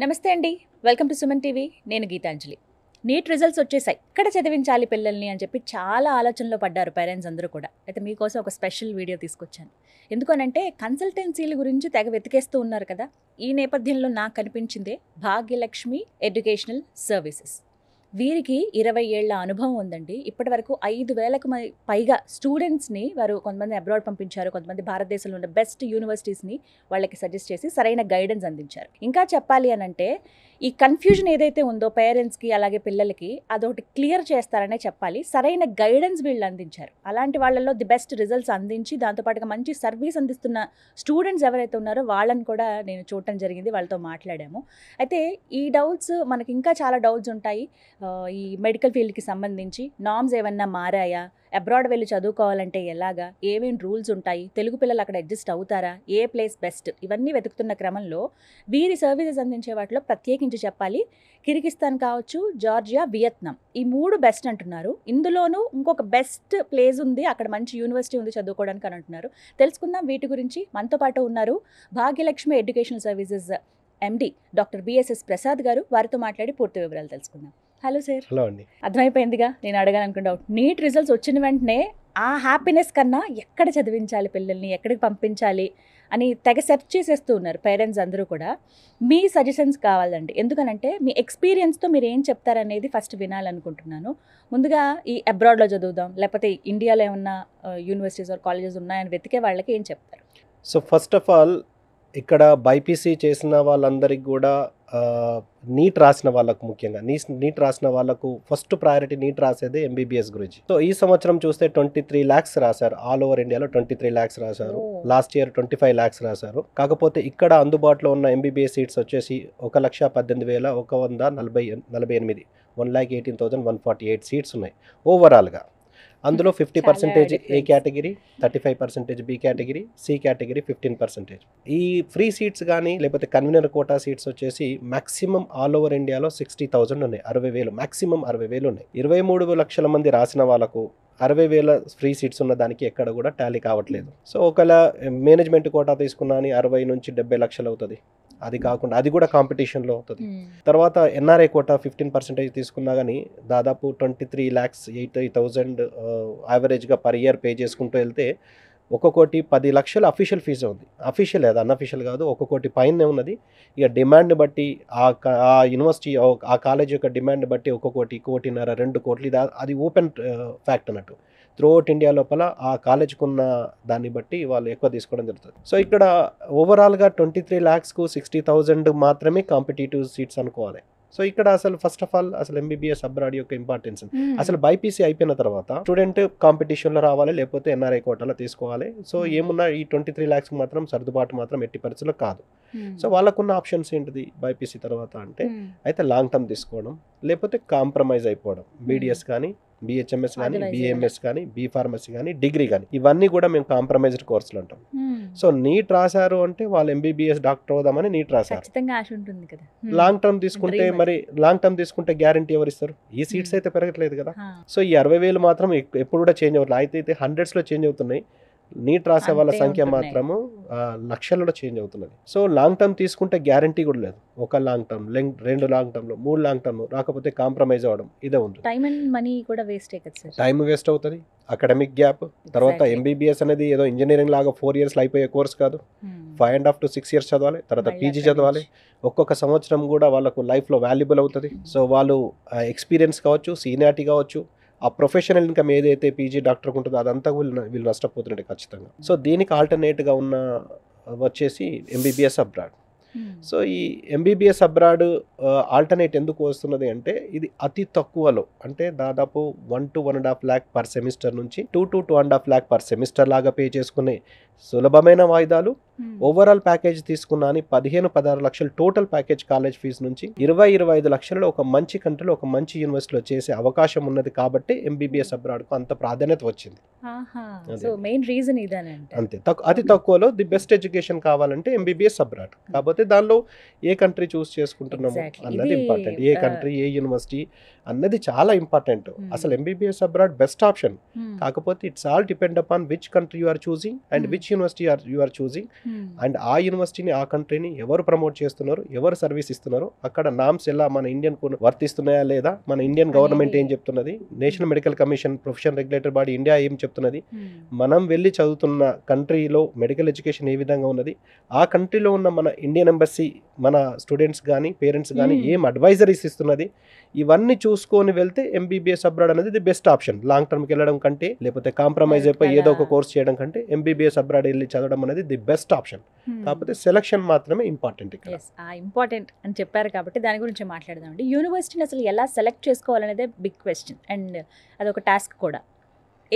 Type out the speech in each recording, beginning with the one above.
నమస్తే అండి, welcome to Suman TV. నేను గీతాంజలి. నీట్ రిజల్ట్స్ వచ్చేసాయి. ఎక్కడ చదివించాలి పిల్లల్ని అని చెప్పి చాలా ఆలోచనలో పడ్డారు పేరెంట్స్ అందరూ కూడా. అయితే మీకోసం ఒక స్పెషల్ వీడియో తీసుకొచ్చాను. ఎందుకనంటే కన్సల్టెన్సీల గురించి తెగ వెతికేస్తూ ఉన్నారు కదా. ఈ నేపథ్యంలో నాకు కనిపించిందే భాగ్యలక్ష్మి ఎడ్యుకేషనల్ సర్వీసెస్. వీరికి 20 ఏళ్ల అనుభవం ఉందండి. ఇప్పటి వరకు 5,000కు పైగా స్టూడెంట్స్ని వారు కొంతమంది అబ్రాడ్ పంపించారు, కొంతమంది భారతదేశంలో ఉన్న బెస్ట్ యూనివర్సిటీస్ని వాళ్ళకి సజెస్ట్ చేసి సరైన గైడెన్స్ అందించారు. ఇంకా చెప్పాలి అని అంటే ఈ కన్ఫ్యూజన్ ఏదైతే ఉందో పేరెంట్స్కి అలాగే పిల్లలకి అదొకటి క్లియర్ చేస్తారనే చెప్పాలి. సరైన గైడెన్స్ వీళ్ళు అందించారు. అలాంటి వాళ్ళలో ది బెస్ట్ రిజల్ట్స్ అందించి దాంతోపాటుగా మంచి సర్వీస్ అందిస్తున్న స్టూడెంట్స్ ఎవరైతే ఉన్నారో వాళ్ళని కూడా నేను చూడటం జరిగింది, వాళ్ళతో మాట్లాడాము. అయితే ఈ డౌట్స్ మనకి ఇంకా చాలా డౌట్స్ ఉంటాయి. ఈ మెడికల్ ఫీల్డ్కి సంబంధించి నామ్స్ ఏమన్నా మారాయా, అబ్రాడ్ వెళ్ళి చదువుకోవాలంటే ఎలాగా, ఏమేమి రూల్స్ ఉంటాయి, తెలుగు పిల్లలు అక్కడ అడ్జస్ట్ అవుతారా, ఏ ప్లేస్ బెస్ట్, ఇవన్నీ వెతుకుతున్న క్రమంలో వీరి సర్వీసెస్ అందించే వాటిలో ప్రత్యేకించి చెప్పాలి కిర్గిస్తాన్ కావచ్చు, జార్జియా, వియత్నాం, ఈ 3 బెస్ట్ అంటున్నారు. ఇందులోనూ ఇంకొక బెస్ట్ ప్లేస్ ఉంది, అక్కడ మంచి యూనివర్సిటీ ఉంది చదువుకోవడానికి అని అంటున్నారు. తెలుసుకుందాం వీటి గురించి. మనతో పాటు ఉన్నారు Bhagyalakshmi educational services MD doctor BSS Prasad గారు. వారితో మాట్లాడి పూర్తి వివరాలు తెలుసుకుందాం. Hello sir. హలో అండి. అర్థమైపోయిందిగా నేను అడగాలనుకున్న డౌట్. నీట్ రిజల్ట్స్ వచ్చిన వెంటనే ఆ హ్యాపీనెస్ కన్నా ఎక్కడ చదివించాలి పిల్లల్ని, ఎక్కడికి పంపించాలి అని తెగ సెర్చ్ చేసేస్తూ ఉన్నారు పేరెంట్స్ అందరూ కూడా. మీ సజెషన్స్ కావాలండి. ఎందుకనంటే మీ ఎక్స్పీరియన్స్తో మీరు ఏం చెప్తారనేది ఫస్ట్ వినాలనుకుంటున్నాను. ముందుగా ఈ అబ్రాడ్లో చదువుదాం లేకపోతే ఇండియాలో ఏమన్నా యూనివర్సిటీస్ ఆర్ కాలేజెస్ ఉన్నాయని వెతికే వాళ్ళకి ఏం చెప్తారు? సో ఫస్ట్ ఆఫ్ ఆల్ ఇక్కడ బైపీసీ చేసిన వాళ్ళందరికీ కూడా నీట్ రాసిన వాళ్ళకు, ముఖ్యంగా నీట్ రాసిన వాళ్ళకు ఫస్ట్ ప్రయారిటీ నీట్ రాసేది ఎంబీబీఎస్ గురించి. సో ఈ సంవత్సరం చూస్తే 23 lakhs రాశారు. ఆల్ ఓవర్ ఇండియాలో 23 lakhs రాశారు. లాస్ట్ ఇయర్ 25 lakhs రాశారు. కాకపోతే ఇక్కడ అందుబాటులో ఉన్న ఎంబీబీఎస్ సీట్స్ వచ్చేసి 1,18,148 1,18,148 సీట్స్ ఉన్నాయి ఓవరాల్గా. అందులో 50% A category, 35% B category, C category 15%. ఈ ఫ్రీ సీట్స్ కానీ లేకపోతే కన్వీనర్ కోటా సీట్స్ వచ్చేసి మ్యాక్సిమం ఆల్ ఓవర్ ఇండియాలో 60,000 ఉన్నాయి. 60,000 మ్యాక్సిమం 60,000 ఉన్నాయి. 23 లక్షల మంది రాసిన వాళ్ళకు 60,000 ఫ్రీ సీట్స్ ఉన్న దానికి ఎక్కడ కూడా టాలీ కావట్లేదు. సో ఒకవేళ మేనేజ్మెంట్ కోటా తీసుకున్నా 60 నుంచి 70 లక్షలు అవుతుంది. అది కాకుండా అది కూడా కాంపిటీషన్లో అవుతుంది. తర్వాత ఎన్ఆర్ఐ కోటా 15% తీసుకున్నా కానీ దాదాపు 23,80,000 యావరేజ్గా పర్ ఇయర్ పే చేసుకుంటూ వెళ్తే 1,10 లక్షల అఫీషియల్ ఫీజు ఉంది. అఫీషియల్ అది అన్అఫీషియల్ కాదు, 1,00,00,000 పైనే ఉన్నది. ఇక డిమాండ్ బట్టి ఆ యూనివర్సిటీ ఆ కాలేజ్ యొక్క డిమాండ్ బట్టి 1,00,00,000, 1,50,000, 2 కోట్లు అది ఓపెన్ ఫ్యాక్ట్ అన్నట్టు. త్రూఅవుట్ ఇండియా లోపల ఆ కాలేజ్కి ఉన్న దాన్ని బట్టి వాళ్ళు ఎక్కువ తీసుకోవడం జరుగుతుంది. సో ఇక్కడ ఓవరాల్గా 23 lakhsకు 60,000 మాత్రమే కాంపిటేటివ్ సీట్స్ అనుకోవాలి. సో ఇక్కడ అసలు ఫస్ట్ ఆఫ్ ఆల్ అసలు ఎంబీబీఎస్ అబ్రాడ్ యొక్క ఇంపార్టెన్స్ అసలు బైపీసీ అయిపోయిన తర్వాత స్టూడెంట్ కాంపిటీషన్లో రావాలి, లేకపోతే ఎన్ఆర్ఐ కోటాలో తీసుకోవాలి. సో ఏమున్నా ఈ 23 lakhs మాత్రం సర్దుబాటు మాత్రం ఎట్టి పరిస్థితుల్లో కాదు. సో వాళ్ళకున్న ఆప్షన్స్ ఏంటిది బైపీసీ తర్వాత అంటే అయితే లాంగ్ టర్మ్ తీసుకోవడం, లేకపోతే కాంప్రమైజ్ అయిపోవడం. బీడీఎస్ కానీ, బిహెచ్ఎంఎస్ కానీ, బిఏఎంఎస్ కానీ, బీ ఫార్మసీ కానీ, డిగ్రీ కానీ, ఇవన్నీ కూడా మేము కాంప్రమైజ్డ్ కోర్సులు అంటాం. సో నీట్ రాశారు అంటే వాళ్ళు ఎంబీబీఎస్ డాక్టర్ అవుదామని నీట్ రాశారు. లాంగ్ టర్మ్ తీసుకుంటే మరి లాంగ్ టర్మ్ తీసుకుంటే గ్యారంటీ ఎవరు ఇస్తారు? ఈ సీట్స్ అయితే పెరగట్లేదు కదా. సో ఈ 60,000 మాత్రం ఎప్పుడు కూడా చేంజ్ అవ్వట్లేదు. అయితే 100sలో చేంజ్ అవుతున్నాయి. నీట్ రాసే వాళ్ళ సంఖ్య మాత్రము లక్షలలో చేంజ్ అవుతున్నది. సో లాంగ్ టర్మ్ తీసుకుంటే గ్యారంటీ కూడా లేదు. ఒక లాంగ్ టర్మ్, 2 లాంగ్ టర్మ్లో, 3 లాంగ్ టర్మ్ రాకపోతే కాంప్రమైజ్ అవ్వడం ఇదే ఉంటుంది. టైం అండ్ మనీ కూడా వేస్ట్ అవుతుంది. టైం వేస్ట్ అవుతుంది, అకాడమిక్ గ్యాప్. తర్వాత ఎంబీబీఎస్ అనేది ఏదో ఇంజనీరింగ్ లాగా 4 yearsలో అయిపోయే కోర్స్ కాదు. 5.5 to 6 years చదవాలి. తర్వాత పీజీ చదవాలి. ఒక్కొక్క సంవత్సరం కూడా వాళ్ళకు లైఫ్లో వాల్యుబుల్ అవుతుంది. సో వాళ్ళు ఎక్స్పీరియన్స్ కావచ్చు, సీనియారిటీ కావచ్చు, ఆ ప్రొఫెషనల్ ఇన్కమ్ ఏదైతే పీజీ డాక్టర్కి ఉంటుందో అదంతా వీళ్ళు నష్టపోతుండే ఖచ్చితంగా. సో దీనికి ఆల్టర్నేట్గా ఉన్న వచ్చేసి ఎంబీబీఎస్ అబ్రాడ్. సో ఈ ఎంబీబీఎస్ అబ్రాడ్ ఆల్టర్నేట్ ఎందుకు వస్తున్నది అంటే ఇది అతి తక్కువలో, అంటే దాదాపు 1 to 1.5 lakh పర్ సెమిస్టర్ నుంచి 2 to 2.5 lakh పర్ సెమిస్టర్ లాగా పే చేసుకునే సులభమైన వాయిదాలు. ఓవరాల్ ప్యాకేజ్ తీసుకున్నా 15-16 లక్షలు టోటల్ ప్యాకేజ్ కాలేజ్ ఫీజు నుంచి 20-25 లక్షలలో ఒక మంచి కంట్రీలో ఒక మంచి యూనివర్సిటీలో చేసే అవకాశం ఉన్నది. కాబట్టి ఎంబీబీఎస్ అబ్రాడ్కు అంత ప్రాధాన్యత వచ్చింది. అంతే, అతి తక్కువలో ది బెస్ట్ ఎడ్యుకేషన్ కావాలంటే ఎంబీబీఎస్ అబ్రాడ్. కాకపోతే దానిలో ఏ కంట్రీ చూస్ చేసుకుంటున్నాము అన్నది ఇంపార్టెంట్. ఏ కంట్రీ, ఏ యూనివర్సిటీ అన్నది చాలా ఇంపార్టెంట్. అసలు ఎంబీబీఎస్ అబ్రాడ్ బెస్ట్ ఆప్షన్. కాకపోతే it's all depend upon which country you are choosing and which university you are choosing and ఆ యూనివర్సిటీని ఆ కంట్రీని ఎవరు ప్రమోట్ చేస్తున్నారు, ఎవరు సర్వీస్ ఇస్తున్నారు, అక్కడ నామ్స్ ఎలా మన ఇండియన్ వర్తిస్తున్నాయా లేదా, మన ఇండియన్ గవర్నమెంట్ ఏం చెప్తున్నది, national medical commission profession regulatory body India ఏం చెప్తున్నది, మనం వెళ్ళి చదువుతున్న కంట్రీలో మెడికల్ ఎడ్యుకేషన్ ఏ విధంగా ఉన్నది, ఆ కంట్రీలో ఉన్న మన ఇండియన్ ఎంబసీ మన స్టూడెంట్స్ కానీ పేరెంట్స్ కానీ ఏం అడ్వైజరీస్ ఇస్తున్నది, ఇవన్నీ చూసుకొని వెళ్తే ఎంబీబీఎస్ అబ్రాడ్ అనేది ది బెస్ట్ ఆప్షన్. లాంగ్ టర్మ్కి వెళ్ళడం కంటే, లేకపోతే కాంప్రమైజ్ అయిపోయి ఏదో ఒక కోర్స్ చేయడం కంటే ఎంబీబీఎస్ అబ్రాడ్ వెళ్ళి చదవడం అనేది ది బెస్ట్ ఆప్షన్. కాకపోతే సెలక్షన్ మాత్రమే ఇంపార్టెంట్ ఇక్కడ. ఇంపార్టెంట్ అని చెప్పారు కాబట్టి దాని గురించి మాట్లాడదామండి. యూనివర్సిటీని అసలు ఎలా సెలెక్ట్ చేసుకోవాలనేదే బిగ్ క్వశ్చన్ అండ్ అదొక టాస్క్ కూడా.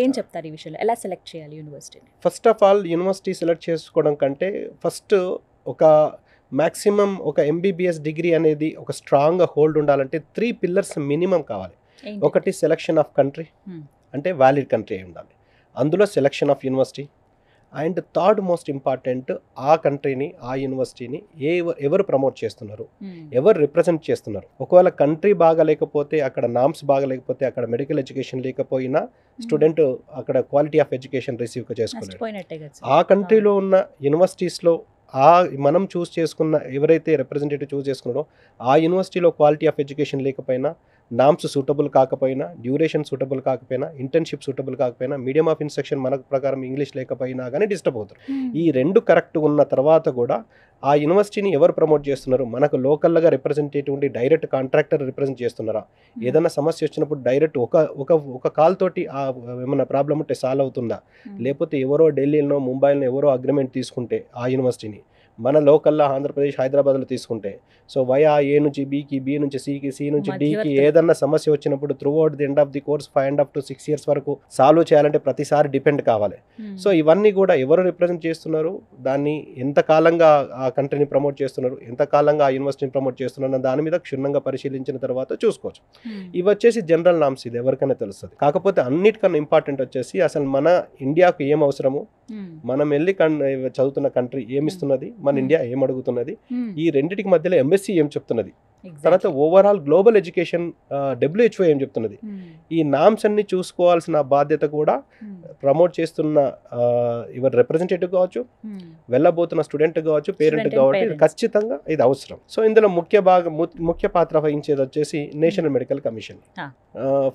ఏం చెప్తారు ఈ విషయంలో, ఎలా సెలెక్ట్ చేయాలి యూనివర్సిటీని? First of all university select చేసుకోవడం కంటే ఫస్ట్ ఒక మ్యాక్సిమం ఒక ఎంబీబీఎస్ డిగ్రీ అనేది ఒక స్ట్రాంగ్ హోల్డ్ ఉండాలంటే 3 పిల్లర్స్ మినిమం కావాలి. ఒకటి సెలక్షన్ ఆఫ్ కంట్రీ, అంటే వ్యాలిడ్ కంట్రీ అయి ఉండాలి. అందులో selection of university, and third most important ఆ కంట్రీని ఆ యూనివర్సిటీని ఎవరు ప్రమోట్ చేస్తున్నారు, ఎవరు రిప్రజెంట్ చేస్తున్నారు. ఒకవేళ కంట్రీ బాగా లేకపోతే, అక్కడ నామ్స్ బాగా లేకపోతే, అక్కడ మెడికల్ ఎడ్యుకేషన్ లేకపోయినా స్టూడెంట్ అక్కడ క్వాలిటీ ఆఫ్ ఎడ్యుకేషన్ రిసీవ్ చేసుకోలేరు. ఆ కంట్రీలో ఉన్న యూనివర్సిటీస్లో మనం చూస్ చేసుకున్న ఎవరైతే రిప్రజెంటేటివ్ చూస్ చేసుకున్నారో ఆ యూనివర్సిటీలో క్వాలిటీ ఆఫ్ ఎడ్యుకేషన్ లేకపోయినా, నామ్స్ సూటబుల్ కాకపోయినా, డ్యూరేషన్ సూటబుల్ కాకపోయినా, ఇంటర్న్షిప్ సూటబుల్ కాకపోయినా, మీడియం ఆఫ్ ఇన్స్ట్రక్షన్ మన ప్రకారం ఇంగ్లీష్ లేకపోయినా కానీ డిస్టర్బ్ అవుతారు. ఈ 2 కరెక్ట్ ఉన్న తర్వాత కూడా ఆ యూనివర్సిటీని ఎవరు ప్రమోట్ చేస్తున్నారు, మనకు లోకల్గా రిప్రజెంటేటివ్ ఉండి డైరెక్ట్ కాంట్రాక్టర్ రిప్రజెంట్ చేస్తున్నారా, ఏదైనా సమస్య వచ్చినప్పుడు డైరెక్ట్ ఒక కాల్ తోటి ఏమైనా ప్రాబ్లం ఉంటే సాల్వ్ అవుతుందా, లేకపోతే ఎవరో ఢిల్లీలో ముంబైలో ఎవరో అగ్రిమెంట్ తీసుకుంటే ఆ యూనివర్సిటీని మన లోకల్లో ఆంధ్రప్రదేశ్ హైదరాబాద్లో తీసుకుంటే, సో వయా ఏ నుంచి బీకి, బి నుంచి సికి, సి నుంచి డికి ఏదన్నా సమస్య వచ్చినప్పుడు through out the end of the course 5.5 to 6 years వరకు సాల్వ్ చేయాలంటే ప్రతిసారి డిపెండ్ కావాలి. సో ఇవన్నీ కూడా ఎవరు రిప్రజెంట్ చేస్తున్నారు, దాన్ని ఎంత కాలంగా ఆ కంట్రీని ప్రమోట్ చేస్తున్నారు, ఎంత కాలంగా ఆ యూనివర్సిటీని ప్రమోట్ చేస్తున్నారు దాని మీద క్షుణ్ణంగా పరిశీలించిన తర్వాత చూసుకోవచ్చు. ఇవి వచ్చేసి జనరల్ నామ్స్, ఇది ఎవరికైనా తెలుస్తుంది. కాకపోతే అన్నిటికన్నా ఇంపార్టెంట్ వచ్చేసి అసలు మన ఇండియాకు ఏం అవసరము, మనం వెళ్ళి చదువుతున్న కంట్రీ ఏమిస్తున్నది, మన ఇండియా ఏం అడుగుతున్నది, ఈ రెండింటికి మధ్యలో ఎంఎస్సీ ఏం చెప్తున్నది, తర్వాత ఓవరాల్ గ్లోబల్ ఎడ్యుకేషన్ WHO ఏం చెప్తున్నది, ఈ నామ్స్ అన్ని చూసుకోవాల్సిన బాధ్యత కూడా ప్రమోట్ చేస్తున్న ఎవరు రిప్రజెంటేటివ్ కావచ్చు, వెళ్ళబోతున్న స్టూడెంట్ కావచ్చు, పేరెంట్ కావచ్చు, ఖచ్చితంగా ఇది అవసరం. సో ఇందులో ముఖ్య పాత్ర వహించేది వచ్చేసి national medical commission.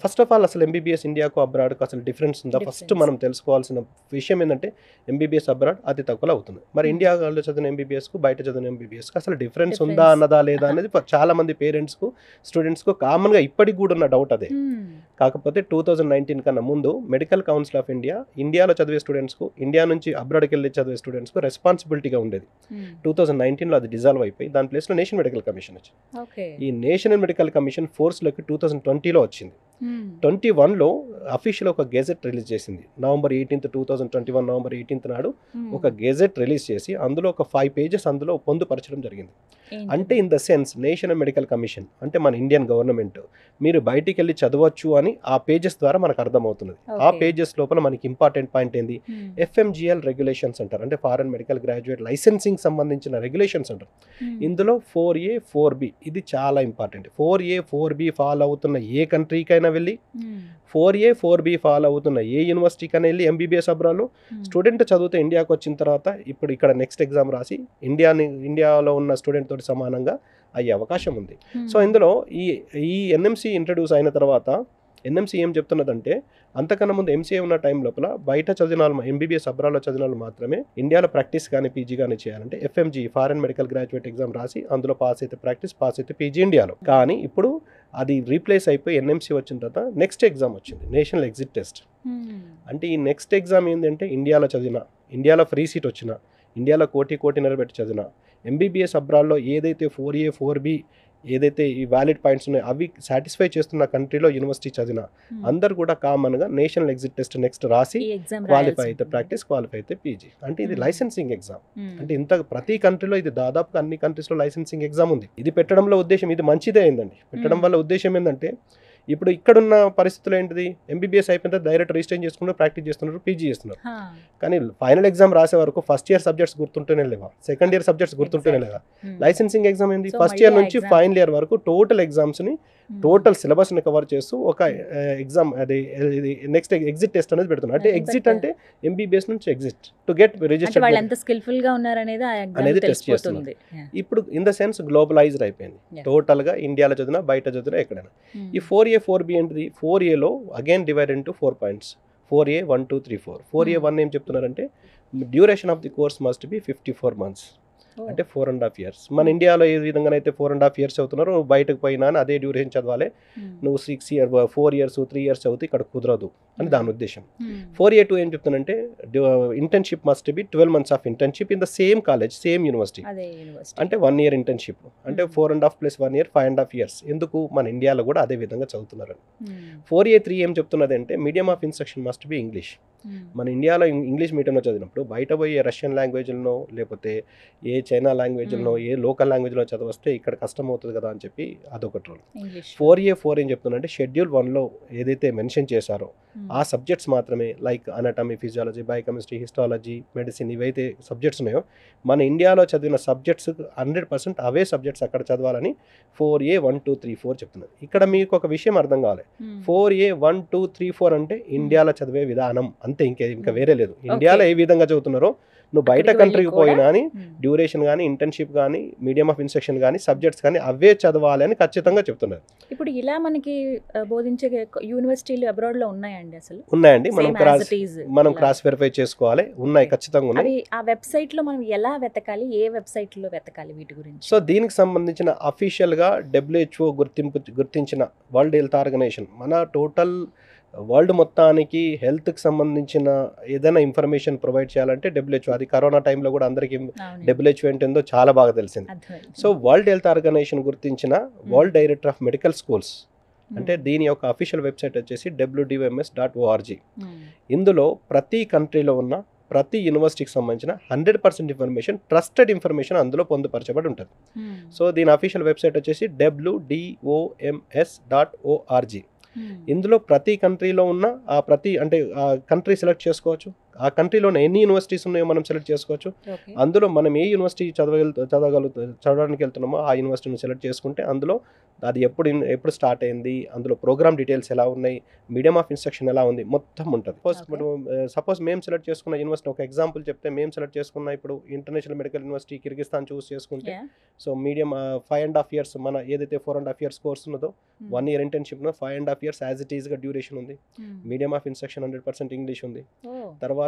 First of all అసలు ఎంబీబీఎస్ ఇండియాకు అబ్రాడ్కు అసలు డిఫరెన్స్ ఉందా, ఫస్ట్ మనం తెలుసుకోవాల్సిన విషయం ఏంటంటే ఎంబీబీఎస్ అబ్రాడ్ అతి తక్కువలో అవుతుంది. మరి ఇండియాలో చదివిన ఎంబీబీఎస్కు బయట చదివిన ఎంబీబీఎస్కు అసలు డిఫరెన్స్ ఉందా అన్నదా లేదా అనేది చాలా మంది పేరెంట్స్కు స్టూడెంట్స్కు కామన్గా ఇప్పటికి కూడా ఉన్న డౌట్ అదే. కాకపోతే 2019 కన్నా ముందు మెడికల్ కౌన్సిల్ ఆఫ్ ఇండియాలో చదివే స్టూడెంట్స్కు, ఇండియా నుంచి అబ్రాడ్కి వెళ్ళి చదివే స్టూడెంట్స్కు రెస్పాన్సిబిలిటీగా ఉండేది. 2019లో అది డిజాల్వ్ అయిపోయి దాని ప్లేస్లో నేషనల్ మెడికల్ కమిషన్ వచ్చింది. ఈ నేషనల్ మెడికల్ కమిషన్ ఫోర్స్లోకి 2020లో వచ్చింది. 21లో అఫీషియల్ ఒక గెజెట్ రిలీజ్ చేసింది. November 18th, 2021 November 18th నాడు ఒక గెజెట్ రిలీజ్ చేసి అందులో ఒక 5 pages అందులో పొందుపరచడం జరిగింది. అంటే in the sense national medical commission అంటే మన ఇండియన్ గవర్నమెంట్ మీరు బయటికి వెళ్ళి చదవచ్చు అని ఆ పేజెస్ ద్వారా మనకు అర్థమవుతున్నది. ఆ పేజెస్ లోపల మనకి ఇంపార్టెంట్ పాయింట్ ఏంది, FMGL రెగ్యులేషన్స్ అంటారు, అంటే ఫారెన్ మెడికల్ గ్రాడ్యుయేట్ లైసెన్సింగ్ సంబంధించిన రెగ్యులేషన్స్ అంటారు. ఇందులో 4A 4B ఇది చాలా ఇంపార్టెంట్. 4A 4B ఫాలో అవుతున్న ఏ కంట్రీకైనా వెళ్ళి, 4A 4B ఫాలో అవుతున్న ఏ యూనివర్సిటీకైనా వెళ్ళి ఎంబీబీఎస్ అబ్రాడ్లో స్టూడెంట్ చదివితే ఇండియాకి వచ్చిన తర్వాత ఇప్పుడు ఇక్కడ నెక్స్ట్ ఎగ్జామ్ రాసి ఇండియాలో ఉన్న స్టూడెంట్ తోటి సమానంగా అయ్యే అవకాశం ఉంది. సో ఇందులో ఈ ఎన్ఎంసీ ఇంట్రడ్యూస్ అయిన తర్వాత ఎన్ఎంసీ ఏం చెప్తున్నదంటే, అంతకన్నా ముందు ఎంసీఏ ఉన్న టైం లోపల బయట చదివిన వాళ్ళు, ఎంబీబీఎస్ అబ్రాడ్లో చదివిన వాళ్ళు మాత్రమే ఇండియాలో ప్రాక్టీస్ కానీ పీజీ కానీ చేయాలంటే FMG foreign medical graduate exam రాసి అందులో పాస్ అయితే ప్రాక్టీస్, పాస్ అయితే పీజీ ఇండియాలో. కానీ ఇప్పుడు అది రీప్లేస్ అయిపోయి ఎన్ఎంసీ వచ్చిన తర్వాత నెక్స్ట్ ఎగ్జామ్ వచ్చింది, నేషనల్ ఎగ్జిట్ టెస్ట్. అంటే ఈ నెక్స్ట్ ఎగ్జామ్ ఏంటంటే ఇండియాలో చదివిన, ఇండియాలో ఫ్రీ సీట్ వచ్చిన, ఇండియాలో కోటి నిలబెట్టి చదివిన ఎంబీబీఎస్ అబ్రాడ్లో ఏదైతే 4A 4B ఏదైతే ఈ వ్యాలిడ్ పాయింట్స్ ఉన్నాయో అవి సాటిస్ఫై చేస్తున్న కంట్రీలో యూనివర్సిటీ చదివిన అందరు కూడా కామన్గా నేషనల్ ఎగ్జిట్ టెస్ట్ నెక్స్ట్ రాసి క్వాలిఫై అయితే ప్రాక్టీస్, క్వాలిఫై అయితే పీజీ. అంటే ఇది లైసెన్సింగ్ ఎగ్జామ్. అంటే ఇంత ప్రతి కంట్రీలో ఇది దాదాపుగా అన్ని కంట్రీస్లో లైసెన్సింగ్ ఎగ్జామ్ ఉంది. ఇది పెట్టడంలో ఉద్దేశం ఇది మంచిదే అయిందండి. పెట్టడం వల్ల ఉద్దేశం ఏంటంటే ఇప్పుడు ఇక్కడున్న పరిస్థితులు ఏంటిది, ఎంబీబీఎస్ అయిపోయిన తర్వాత డైరెక్ట్ రిజిస్టర్ చేసుకుంటూ ప్రాక్టీస్ చేస్తున్నారు, పీజీ చేస్తున్నారు. కానీ ఫైనల్ ఎగ్జామ్ రాసే వరకు ఫస్ట్ ఇయర్ సబ్జెక్ట్స్ గుర్తుంటూనే లేవా, సెకండ్ ఇయర్ సబ్జెక్ట్స్ గుర్తుంటూనే లేదా. లైసెన్సింగ్ ఎగ్జామ్ ఏంది, ఫస్ట్ ఇయర్ నుంచి ఫైనల్ ఇయర్ వరకు టోటల్ ఎగ్జామ్స్ని టోటల్ సిలబస్ని కవర్ చేస్తూ ఒక ఎగ్జామ్ అది నెక్స్ట్ ఎగ్జిట్ టెస్ట్ అనేది పెడుతున్నారు. అంటే ఎగ్జిట్ అంటే ఎంబీబీఎస్ నుంచి ఎగ్జిట్ టు గెట్ రిజిస్టర్డ్ వాళ్ళు ఎంత స్కిల్ఫుల్ గా ఉన్నారనేది అనేది టెస్ట్ చేస్తున్నారు. ఇప్పుడు ఇన్ ద సెన్స్ గ్లోబలైజ్డ్ అయిపోయింది టోటల్ గా, ఇండియాలో చదివినా బయట చదివినా ఎక్కడైనా. ఈ 4A 4B ఏంటిది? 4Aలో again divide into 4 points. 4A 1 2 3 4. 4A 1 ఏం చెప్తున్నారంటే duration of the course must be 54 months, అంటే 4.5 years. మన ఇండియాలో ఏ విధంగా అయితే 4.5 years చదువుతున్నారో, నువ్వు బయటకు పోయినా అదే డ్యూరేషన్ చదవాలి. నువ్వు 4 years 3 years చదివితే ఇక్కడ కుదరదు అని దాని ఉద్దేశం. 4A 2 ఏం చెప్తానంటే internship must be 12 months of internship in the same college, same university. అంటే 1 year ఇంటర్న్షిప్, అంటే 4.5 + 1 year 5.5 years. ఎందుకు? మన ఇండియాలో కూడా అదే విధంగా చదువుతున్నారు. 4A 3 ఏం చెప్తున్నది అంటే medium of instruction must be English. మన ఇండియాలో ఇంగ్లీష్ మీడియంలో చదివినప్పుడు బయట పోయి రష్యన్ లాంగ్వేజ్లో లేకపోతే ఏ చైనా లాంగ్వేజ్లో ఏ లోకల్ లాంగ్వేజ్లో చదివిస్తే ఇక్కడ కష్టం అవుతుంది కదా అని చెప్పి అదొకటి రూల్. 4A 4 ఏం చెప్తుందంటే షెడ్యూల్ 1లో ఏదైతే మెన్షన్ చేశారో ఆ సబ్జెక్ట్స్ మాత్రమే, like anatomy, physiology, biochemistry, histology, medicine, ఇవైతే సబ్జెక్ట్స్ ఉన్నాయో మన ఇండియాలో చదివిన సబ్జెక్ట్స్ 100% అవే సబ్జెక్ట్స్ అక్కడ చదవాలని 4A 1 2 3 4 చెప్తున్నారు. ఇక్కడ మీకు ఒక విషయం అర్థం కావాలి. 4A 1 2 3 4 అంటే ఇండియాలో చదివే విధానం అంతే, ఇంకా వేరే లేదు. ఇండియాలో ఏ విధంగా చదువుతున్నారో నువ్వు బయట కంట్రీకి పోయినా అని డ్యూరేషన్ కానీ, ఇంటర్న్షిప్ కానీ, మీడియం ఆఫ్ ఇన్స్ట్రక్షన్ కానీ, సబ్జెక్ట్స్ కానీ అవే చదవాలి అని ఖచ్చితంగా చెప్తున్నారు. ఇప్పుడు ఇలా మనకి బోధించే యూనివర్సిటీలు అబ్రాడ్ లో ఉన్నాయండి? అసలు ఉన్నాయండి. మనం క్రాస్ వెరిఫై చేసుకోవాలి. ఉన్నాయి, ఖచ్చితంగా ఉన్నాయి. ఆ వెబ్సైట్ లో మనం ఎలా వెతకాలి? ఏ వెబ్సైట్ లో వెతకాలి వీటి గురించి? సో దీనికి సంబంధించిన అఫీషియల్ గా WHO గుర్తించిన వరల్డ్ హెల్త్ ఆర్గనైజేషన్ మన టోటల్ వరల్డ్ మొత్తానికి హెల్త్కి సంబంధించిన ఏదైనా ఇన్ఫర్మేషన్ ప్రొవైడ్ చేయాలంటే WHO. అది కరోనా టైంలో కూడా అందరికీ WHO ఏంటో చాలా బాగా తెలిసింది. సో వరల్డ్ హెల్త్ ఆర్గనైజేషన్ గుర్తించిన world director of medical schools, అంటే దీని యొక్క అఫీషియల్ వెబ్సైట్ వచ్చేసి www.wms.org. ఇందులో ప్రతి కంట్రీలో ఉన్న ప్రతి యూనివర్సిటీకి సంబంధించిన 100% ఇన్ఫర్మేషన్, ట్రస్టెడ్ ఇన్ఫర్మేషన్ అందులో పొందుపరచబడి ఉంటుంది. సో దీని అఫీషియల్ వెబ్సైట్ వచ్చేసి www.doms.org. ఇందులో ప్రతి కంట్రీలో ఉన్న అంటే ఆ కంట్రీ సెలెక్ట్ చేసుకోవచ్చు. ఆ కంట్రీలో ఎన్ని యూనివర్సిటీస్ ఉన్నాయో మనం సెలెక్ట్ చేసుకోవచ్చు. అందులో మనం ఏ యూనివర్సిటీ చదవడానికి వెళ్తున్నామో ఆ యూనివర్సిటీని సెలెక్ట్ చేసుకుంటే అందులో అది ఎప్పుడు స్టార్ట్ అయింది, అందులో ప్రోగ్రామ్ డీటెయిల్స్ ఎలా ఉన్నాయి, మీడియం ఆఫ్ ఇన్స్ట్రక్షన్ ఎలా ఉంది, మొత్తం ఉంటుంది. సపోజ్ మేము సెలెక్ట్ చేసుకున్న యూనివర్సిటీ, ఒక ఎగ్జాంపుల్ చెప్తే, మేము సెలెక్ట్ చేసుకున్న ఇప్పుడు ఇంటర్నేషనల్ మెడికల్ యూనివర్సిటీ కిర్గిస్తాన్ చూస్ చేసుకుంటే, సో మీడియం 5.5 years మన ఏదైతే 4.5 years కోర్స్ ఉన్నదో 1 year internship 5.5 years as it ఈస్గా డ్యూరేషన్ ఉంది. మీడియం ఆఫ్ ఇన్స్ట్రక్షన్ 100% ఇంగ్లీష్ ఉంది. తర్వాత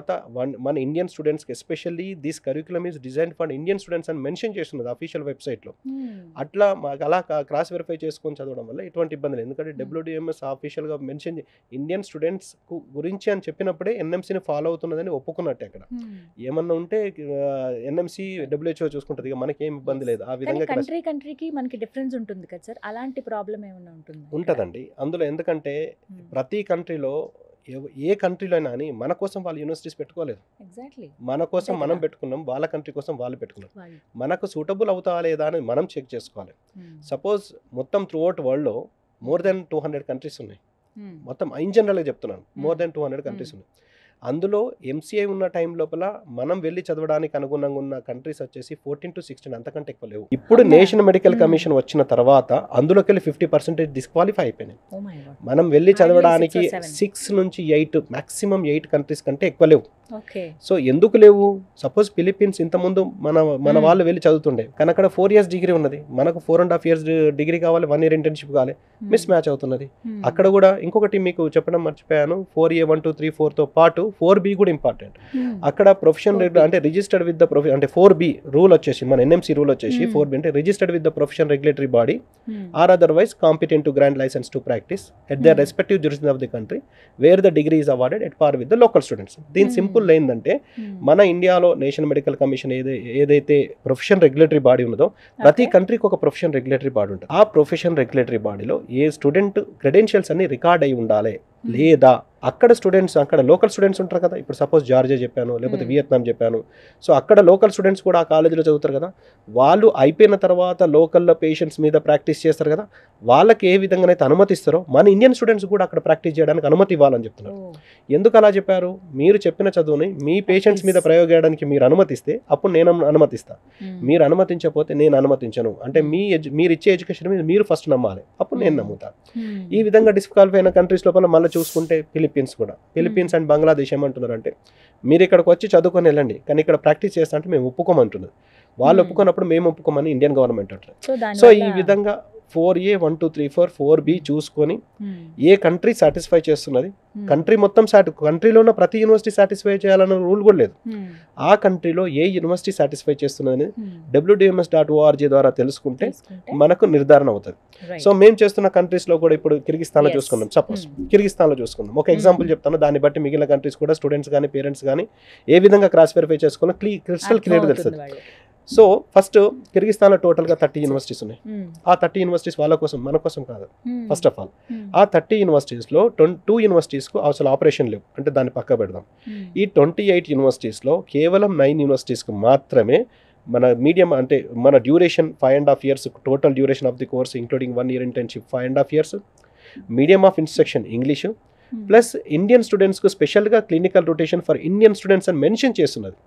మన ఇండియన్ స్టూడెంట్స్కి especially this curriculum is design for Indian students అని మెన్షన్ చేస్తున్నది అఫీషియల్ వెబ్సైట్లో. అట్లా మాకు అలా క్రాస్ వెరిఫై చేసుకొని చదవడం వల్ల ఎటువంటి ఇబ్బంది లేదు. ఎందుకంటే WDMS ఆఫీషియల్గా మెన్షన్ ఇండియన్ స్టూడెంట్స్ గురించి అని చెప్పినప్పుడే NMCని ఫాలో అవుతున్నదని ఒప్పుకున్నట్టే. అక్కడ ఏమన్నా ఉంటే NMC WHO చూసుకుంటుంది, ఇక మనకేం ఇబ్బంది లేదు. ఆ విధంగా కంట్రీకి మనకి డిఫరెన్స్ ఉంటుంది కదా సార్, అలాంటి ప్రాబ్లం ఏమైనా ఉంటుందండి అందులో. ఎందుకంటే ప్రతి కంట్రీలో ఏ కంట్రీలో అయినా అని మన కోసం వాళ్ళు యూనివర్సిటీస్ పెట్టుకోలేదు. మన కోసం మనం పెట్టుకున్నాం, వాళ్ళ కంట్రీ కోసం వాళ్ళు పెట్టుకున్నారు. మనకు సూటబుల్ అవుతా లేదా అని మనం చెక్ చేసుకోవాలి. సపోజ్ మొత్తం త్రూఅవుట్ వరల్డ్లో మోర్ దెన్ 200 కంట్రీస్ ఉన్నాయి. మొత్తం ఇన్ జనరల్గా చెప్తున్నాను, మోర్ దెన్ 200 కంట్రీస్ ఉన్నాయి. అందులో MCI ఉన్న టైం లోపల మనం వెళ్ళి చదవడానికి అనుగుణంగా ఉన్న కంట్రీస్ వచ్చేసి 14 to 16, అంతకంటే ఎక్కువ లేవు. ఇప్పుడు నేషనల్ మెడికల్ కమిషన్ వచ్చిన తర్వాత అందులోకి వెళ్ళి 50% డిస్క్వాలిఫై అయిపోయినాయి. మనం వెళ్ళి చదవడానికి 6 నుంచి 8, మాక్సిమం 8 కంట్రీస్ కంటే ఎక్కువ లేవు. సో ఎందుకు లేవు? సపోజ్ ఫిలిప్పీన్స్ ఇంతకుముందు మన వాళ్ళు వెళ్ళి చదువుతుండే, కానీ అక్కడ 4 years డిగ్రీ ఉన్నది, మనకు 4.5 years డిగ్రీ కావాలి, 1 year ఇంటర్న్షిప్ కావాలి, మిస్ మ్యాచ్ అవుతున్నది. అక్కడ కూడా ఇంకొకటి మీకు చెప్పడం మర్చిపోయాను, 4A 1 2 3 4తో పాటు 4B కూడా ఇంపార్టెంట్. అక్కడ ప్రొఫెషన్ అంటే రిజిస్టర్డ్ విత్ ద అంటే 4B రూల్ వచ్చేసి మన NMC రూల్ వచ్చేసి 4B అంటే registered with the profession regulatory body or otherwise competent to grant licence to practise at the respective jurisdiction of the country where the degree is awarded at par with the local students. దీని simple ఏంటంటే మన ఇండియాలో national medical commission ఏదైతే profession regulatory body ఉన్నదో ప్రతి కంట్రీకి ఒక profession regulatory body ఉంటుంది. ఆ ప్రొఫెషన్ రెగ్యులేటరీ బాడీలో ఏ స్టూడెంట్ క్రెడెన్షియల్స్ అన్ని రికార్డ్ అయి ఉండాలి, లేదా అక్కడ స్టూడెంట్స్, అక్కడ లోకల్ స్టూడెంట్స్ ఉంటారు కదా, ఇప్పుడు సపోజ్ జార్జియా చెప్పాను, లేకపోతే వియత్నాం చెప్పాను. సో అక్కడ లోకల్ స్టూడెంట్స్ కూడా ఆ కాలేజీలో చదువుతారు కదా, వాళ్ళు అయిపోయిన తర్వాత లోకల్లో పేషెంట్స్ మీద ప్రాక్టీస్ చేస్తారు కదా, వాళ్ళకి ఏ విధంగానైతే అనుమతిస్తారో మన ఇండియన్ స్టూడెంట్స్ కూడా అక్కడ ప్రాక్టీస్ చేయడానికి అనుమతి ఇవ్వాలని చెప్తున్నారు. ఎందుకు అలా చెప్పారు? మీరు చెప్పిన చదువుని మీ పేషెంట్స్ మీద ప్రయోగం చేయడానికి మీరు అనుమతిస్తే అప్పుడు నేను అనుమతిస్తా, మీరు అనుమతించకపోతే నేను అనుమతించను అంటే మీరు ఇచ్చే ఎడ్యుకేషన్ మీద మీరు ఫస్ట్ నమ్మాలి, అప్పుడు నేను నమ్ముతాను. ఈ విధంగా డిస్క్వాలిఫై అయిన కంట్రీస్ లోపల మళ్ళీ చూసుకుంటే ఫిలిప్పీన్స్ అండ్ బంగ్లాదేశ్ ఏమంటున్నారంటే మీరు ఇక్కడికి వచ్చి చదువుకొని వెళ్ళండి, కానీ ఇక్కడ ప్రాక్టీస్ చేస్తా అంటే మేము ఒప్పుకోమంటున్నారు. వాళ్ళు ఒప్పుకున్నప్పుడు మేము ఒప్పుకోమని ఇండియన్ గవర్నమెంట్ అంటారు. సో ఈ విధంగా 4A 1 2 3 4 4B చూసుకొని ఏ కంట్రీ సాటిస్ఫై చేస్తున్నది, కంట్రీ మొత్తం కంట్రీలో ఉన్న ప్రతి యూనివర్సిటీ సాటిస్ఫై చేయాలన్న రూల్ కూడా లేదు. ఆ కంట్రీలో ఏ యూనివర్సిటీ సాటిస్ఫై చేస్తున్నది wdms.org ద్వారా తెలుసుకుంటే మనకు నిర్ధారణ అవుతుంది. సో మేము చేస్తున్న కంట్రీస్లో కూడా ఇప్పుడు కిర్గిస్తాన్లో చూసుకున్నాం, సపోజ్ కిర్గిస్తాన్లో చూసుకున్నాం, ఒక ఎగ్జాంపుల్ చెప్తాను, దాన్ని బట్టి మిగిలిన కంట్రీస్ కూడా స్టూడెంట్స్ కానీ పేరెంట్స్ కానీ ఏ విధంగా క్రాస్ వెరిఫై చేసుకోవాలో క్రిస్టల్ క్లియర్ తెలుస్తుంది. సో ఫస్ట్ కిర్గిస్తాన్లో టోటల్గా 30 యూనివర్సిటీస్ ఉన్నాయి. ఆ 30 యూనివర్సిటీస్ వాళ్ళ కోసం, మన కోసం కాదు. ఫస్ట్ ఆఫ్ ఆల్ ఆ 30 యూనివర్సిటీస్లో 2 యూనివర్సిటీస్కు అసలు ఆపరేషన్ లేవు, అంటే దాన్ని పక్క పెడదాం. ఈ 28 యూనివర్సిటీస్లో కేవలం 9 యూనివర్సిటీస్కి మాత్రమే మన మీడియం అంటే మన duration 5.5 years, total duration of the course including 1 year internship 5.5 years, medium of instruction English, plus Indian స్టూడెంట్స్కు స్పెషల్గా clinical rotation for Indian students అని మెన్షన్ చేస్తున్నది.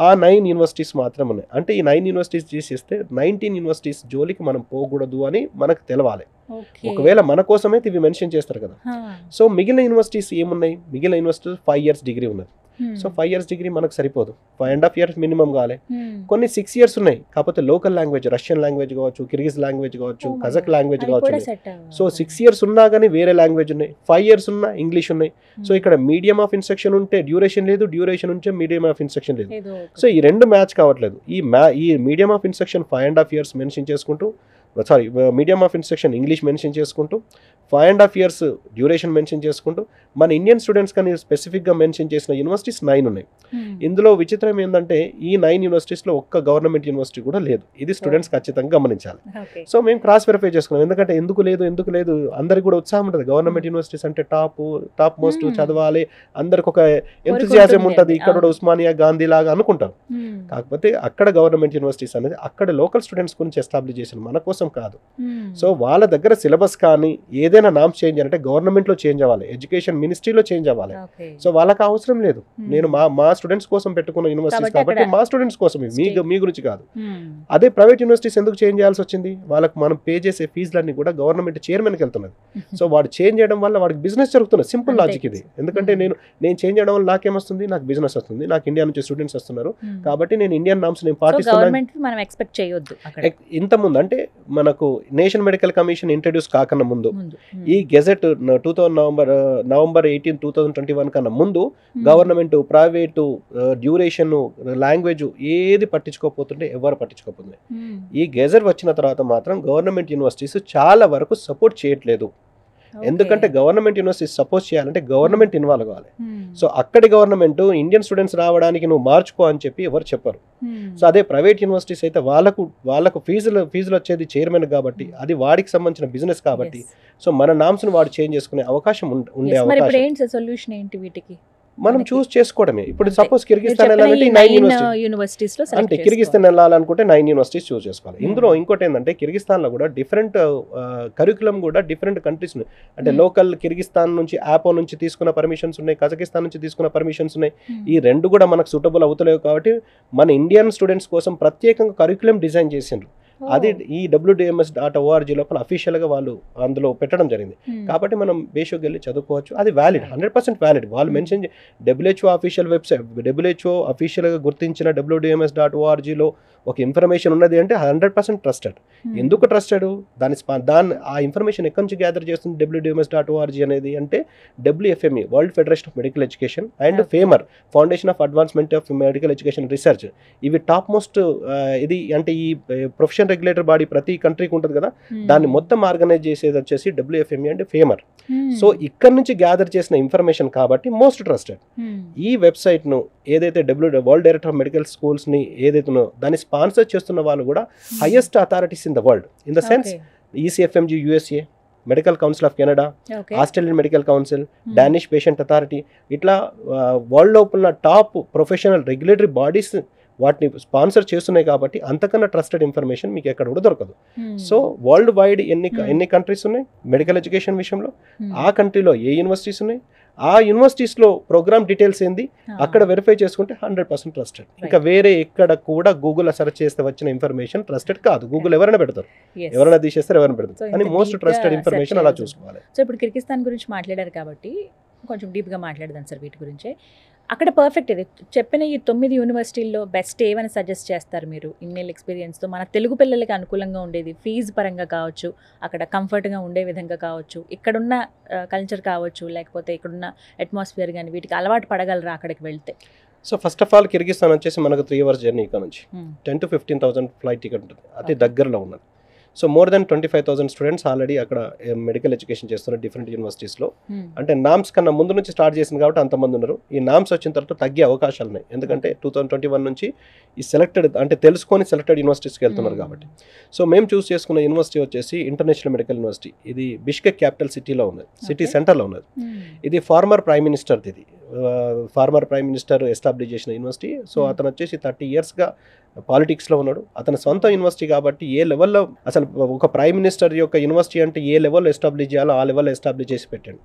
ఆ 9 యూనివర్సిటీస్ మాత్రం ఉన్నాయి. అంటే ఈ 9 యూనివర్సిటీస్ చేసేస్తే 19 యూనివర్సిటీస్ జోలికి మనం పోకూడదు అని మనకు తెలవాలి. ఒకవేళ మన కోసమైతే ఇవి మెన్షన్ చేస్తారు కదా. సో మిగిలిన యూనివర్సిటీస్ ఏమున్నాయి? మిగిలిన యూనివర్సిటీస్ 5 years డిగ్రీ ఉన్నది. సో 5 years డిగ్రీ మనకు సరిపోదు, 5.5 years మినిమం కావాలి. కొన్ని 6 years ఉన్నాయి, కాకపోతే లోకల్ లాంగ్వేజ్, రష్యన్ లాంగ్వేజ్ కావచ్చు, కిర్గిజ్ లాంగ్వేజ్ కావచ్చు, కజక్ లాంగ్వేజ్ కావచ్చు. సో 6 years ఉన్నా కానీ వేరే లాంగ్వేజ్ ఉన్నాయి, 5 years ఉన్నా ఇంగ్లీష్ ఉన్నాయి. సో ఇక్కడ మీడియం ఆఫ్ ఇన్స్ట్రక్షన్ ఉంటే డ్యూరేషన్ లేదు, డ్యూరేషన్ ఉంటే మీడియం ఆఫ్ ఇన్స్ట్రక్షన్ లేదు. సో ఈ రెండు మ్యాచ్ కావట్లేదు. ఈ medium of instruction 5.5 years mention చేసుకుంటూ, medium of instruction English mention చేసుకుంటూ, 5.5 years డ్యూరేషన్ మెన్షన్ చేసుకుంటూ మన ఇండియన్ స్టూడెంట్స్ కానీ స్పెసిఫిక్గా మెన్షన్ చేసిన యూనివర్సిటీస్ 9 ఉన్నాయి. ఇందులో విచిత్రం ఏంటంటే ఈ 9 యూనివర్సిటీస్లో ఒక్క గవర్నమెంట్ యూనివర్సిటీ కూడా లేదు. ఇది స్టూడెంట్స్ ఖచ్చితంగా గమనించాలి. సో మేము క్రాస్ వెరిఫై చేసుకున్నాం, ఎందుకంటే ఎందుకు లేదు అందరికి కూడా ఉత్సాహం ఉంటుంది. గవర్నమెంట్ యూనివర్సిటీస్ అంటే టాప్ మోస్ట్ చదవాలి, అందరికి ఒక ఎంతజియాజం ఉంటుంది, ఇక్కడ కూడా ఉస్మానియా గాంధీ లాగా అనుకుంటారు. కాకపోతే అక్కడ గవర్నమెంట్ యూనివర్సిటీస్ అనేది అక్కడ లోకల్ స్టూడెంట్స్ గురించి ఎస్టాబ్లిష్ చేసిన, మన కోసం కాదు. సో వాళ్ళ దగ్గర సిలబస్ కానీ ఏదైనా నామ్స్ చేంజ్ అంటే గవర్నమెంట్లో చేంజ్ అవ్వాలి, ఎడ్యుకేషన్ మినిస్ట్రీలో చేంజ్ అవ్వాలి. సో వాళ్ళకి అవసరం లేదు. నేను మా స్టూడెంట్స్ కోసం పెట్టుకున్న యూనివర్సిటీస్ కాబట్టి మా స్టూడెంట్స్ కోసం, మీ గురించి కాదు. అదే ప్రైవేట్ యూనివర్సిటీస్ ఎందుకు చేంజ్ చేయాల్సి వచ్చింది? వాళ్ళకి మనం పే చేసే ఫీజులన్నీ కూడా గవర్నమెంట్ చైర్మన్కి వెళ్తున్నది. సో వాడు చేంజ్ చేయడం వల్ల వాడికి బిజినెస్ జరుగుతున్నది. సింపుల్ లాజిక్ ఇది. ఎందుకంటే నేను చేంజ్ చేయడం వల్ల నాకేమొస్తుంది? నాకు బిజినెస్ వస్తుంది, నాకు ఇండియా నుంచి స్టూడెంట్స్ వస్తున్నారు, కాబట్టి నేను ఇండియన్ నామ్స్ నేను పాటిస్తున్నాను. ఇంతకుముందు అంటే మనకు నేషనల్ మెడికల్ కమిషన్ ఇంట్రడ్యూస్ కాకన్నా ముందు, ఈ గెజెట్ 2000 నవంబర్ 18, 2021 కన్నా ముందు గవర్నమెంట్, ప్రైవేటు, డ్యూరేషన్, లాంగ్వేజ్ ఏది పట్టించుకోకపోతుంటే ఎవరు పట్టించుకోకపోతుంది. ఈ గెజెట్ వచ్చిన తర్వాత మాత్రం గవర్నమెంట్ యూనివర్సిటీస్ చాలా వరకు సపోర్ట్ చేయట్లేదు. ఎందుకంటే గవర్నమెంట్ యూనివర్సిటీస్ సపోర్ట్ చేయాలంటే గవర్నమెంట్ ఇన్వాల్వ్ కావాలి. సో అక్కడి గవర్నమెంట్ ఇండియన్ స్టూడెంట్స్ రావడానికి నువ్వు మార్చుకో అని చెప్పి ఎవరు చెప్పరు. సో అదే ప్రైవేట్ యూనివర్సిటీస్ అయితే వాళ్ళకు ఫీజులు వచ్చేది చైర్మన్ కాబట్టి, అది వాడికి సంబంధించిన బిజినెస్ కాబట్టి, సో మన నామ్స్ ను వాడు చేంజ్ చేసుకునే అవకాశం ఉండే అవకాశం మనం చూస్ చేసుకోవడమే. ఇప్పుడు సపోజ్ కిర్గిస్తాన్ వెళ్ళాలంటే 9 యూనివర్సిటీస్ అంటే కిర్గిస్తాన్ వెళ్ళాలనుకుంటే 9 యూనివర్సిటీస్ చూస్ చేసుకోవాలి. ఇందులో ఇంకోటి ఏంటంటే కిర్గిస్తాన్లో కూడా డిఫరెంట్ కరికులం కూడా డిఫరెంట్ కంట్రీస్ ఉన్నాయి. అంటే లోకల్ కిర్గిస్తాన్ నుంచి ఆపో నుంచి తీసుకున్న పర్మిషన్స్ ఉన్నాయి, కజకిస్తాన్ నుంచి తీసుకున్న పర్మిషన్స్ ఉన్నాయి. ఈ రెండు కూడా మనకు సూటబుల్ అవుతలేవు కాబట్టి మన ఇండియన్ స్టూడెంట్స్ కోసం ప్రత్యేకంగా కరికులం డిజైన్ చేసిండ్రు. అది ఈ wdms.org లోపల అఫీషియల్గా వాళ్ళు అందులో పెట్టడం జరిగింది. కాబట్టి మనం బేషోకి వెళ్ళి చదువుకోవచ్చు. అది వ్యాలిడ్, 100% వ్యాలిడ్. వాళ్ళు mention WHO official website, WHO అఫీషియల్గా గుర్తించిన wdms.org ఒక ఇన్ఫర్మేషన్ ఉన్నది అంటే 100% ట్రస్టెడ్. ఎందుకు ట్రస్టెడ్? ఆ ఇన్ఫర్మేషన్ ఎక్కడి నుంచి గ్యాదర్ చేస్తుంది wdms.org అనేది అంటే WFME, world federation of medical education, and famer, foundation of advancement of medical education research. ఇవి టాప్ మోస్ట్ ఇది అంటే ఈ ప్రొఫెషన్ రెగ్యులేటర్ బాడీ ప్రతి కంట్రీకి ఉంటుంది కదా, దాన్ని మొత్తం ఆర్గనైజ్ చేసేది వచ్చేసి WFME అండ్ ఫేమర్. సో ఇక్కడ నుంచి గ్యాదర్ చేసిన ఇన్ఫర్మేషన్ కాబట్టి మోస్ట్ ట్రస్టెడ్. ఈ వెబ్సైట్ ను ఏదైతే world director of medical schools ని ఏదైతే దాన్ని స్పాన్సర్ చేస్తున్న వాళ్ళు కూడా highest authorities in the world, in the sense ECFMG USA, medical council of Canada, okay Australian medical council, Danish patient authority, ఇట్లా వరల్డ్ లోపల టాప్ ప్రొఫెషనల్ రెగ్యులేటరీ బాడీస్ వాటిని sponsor చేస్తున్నాయి కాబట్టి అంతకన్నా ట్రస్టెడ్ ఇన్ఫర్మేషన్ మీకు ఎక్కడ కూడా దొరకదు. సో వరల్డ్ వైడ్ ఎన్ని కంట్రీస్ ఉన్నాయి మెడికల్ ఎడ్యుకేషన్ విషయంలో, ఆ కంట్రీలో ఏ యూనివర్సిటీస్ ఉన్నాయి, ఆ యూనివర్సిటీస్లో ప్రోగ్రామ్ డీటెయిల్స్ ఏంది అక్కడ వెరిఫై చేసుకుంటే 100% ట్రస్టెడ్. ఇంకా వేరే ఎక్కడ కూడా గూగుల్ సెర్చ్ చేస్తే వచ్చిన ఇన్ఫర్మేషన్ ట్రస్టెడ్ కాదు. గూగుల్ ఎవరైనా పెడతారు, ఎవరైనా తీసేస్తారు, ఎవరైనా పెడతారు, కానీ మోస్ట్ ట్రస్టెడ్ ఇన్ఫర్మేషన్ అలా చూసుకోవాలి. సో ఇప్పుడు కిర్గిస్తాన్ గురించి మాట్లాడారు కాబట్టి కొంచెం డీప్గా మాట్లాడదాం సార్ వీటి గురించే. అక్కడ పర్ఫెక్ట్ ఇది చెప్పిన ఈ 9 యూనివర్సిటీల్లో బెస్ట్ ఏమని సజెస్ట్ చేస్తారు మీరు ఇన్నేళ్ళ ఎక్స్పీరియన్స్తో? మన తెలుగు పిల్లలకి అనుకూలంగా ఉండేది, ఫీజు పరంగా కావచ్చు, అక్కడ కంఫర్ట్గా ఉండే విధంగా కావచ్చు, ఇక్కడున్న కల్చర్ కావచ్చు, లేకపోతే ఇక్కడున్న అట్మాస్ఫియర్ కానీ వీటికి అలవాటు పడగలరా అక్కడికి వెళ్తే? So first of all Kyrgyzstan వచ్చేసి మనకు 3 hours జర్నీ ఇక్కడ నుంచి 10 to 15,000 ఫ్లైట్ టికెట్ ఉంటుంది, అతి దగ్గరలో ఉన్నది. So more than 25,000 students already అక్కడ మెడికల్ ఎడ్యుకేషన్ చేస్తున్నారు డిఫరెంట్ యూనివర్సిటీస్లో. అంటే నామ్స్ కన్నా ముందు నుంచి స్టార్ట్ చేసింది కాబట్టి అంతమంది ఉన్నారు. ఈ నామ్స్ వచ్చిన తర్వాత తగ్గే అవకాశాలు ఉన్నాయి, ఎందుకంటే 2021 నుంచి ఈ సెలెక్టెడ్ అంటే తెలుసుకొని సెలెక్టెడ్ యూనివర్సిటీస్కి వెళ్తున్నారు కాబట్టి. సో మేము చూస్ చేసుకున్న యూనివర్సిటీ వచ్చేసి ఇంటర్నేషనల్ మెడికల్ యూనివర్సిటీ. ఇది బిష్కెక్ క్యాపిటల్ సిటీలో ఉన్నది, సిటీ సెంటర్లో ఉన్నది. ఇది ఫార్మర్ ప్రైమ్ మినిస్టర్ది, ఇది ఫార్మర్ ప్రైమ్ మినిస్టర్ ఎస్టాబ్లిష్ చేసిన యూనివర్సిటీ. సో అతను వచ్చేసి 30 yearsగా పాలిటిక్స్లో ఉన్నాడు. అతని సొంత యూనివర్సిటీ కాబట్టి ఏ లెవెల్లో అసలు ఒక ప్రైమ్ మినిస్టర్ యొక్క యూనివర్సిటీ అంటే ఏ లెవెల్లో ఎస్టాబ్లిష్ చేయాలో ఆ లెవెల్లో ఎస్టాబ్లిష్ చేసి పెట్టాడు.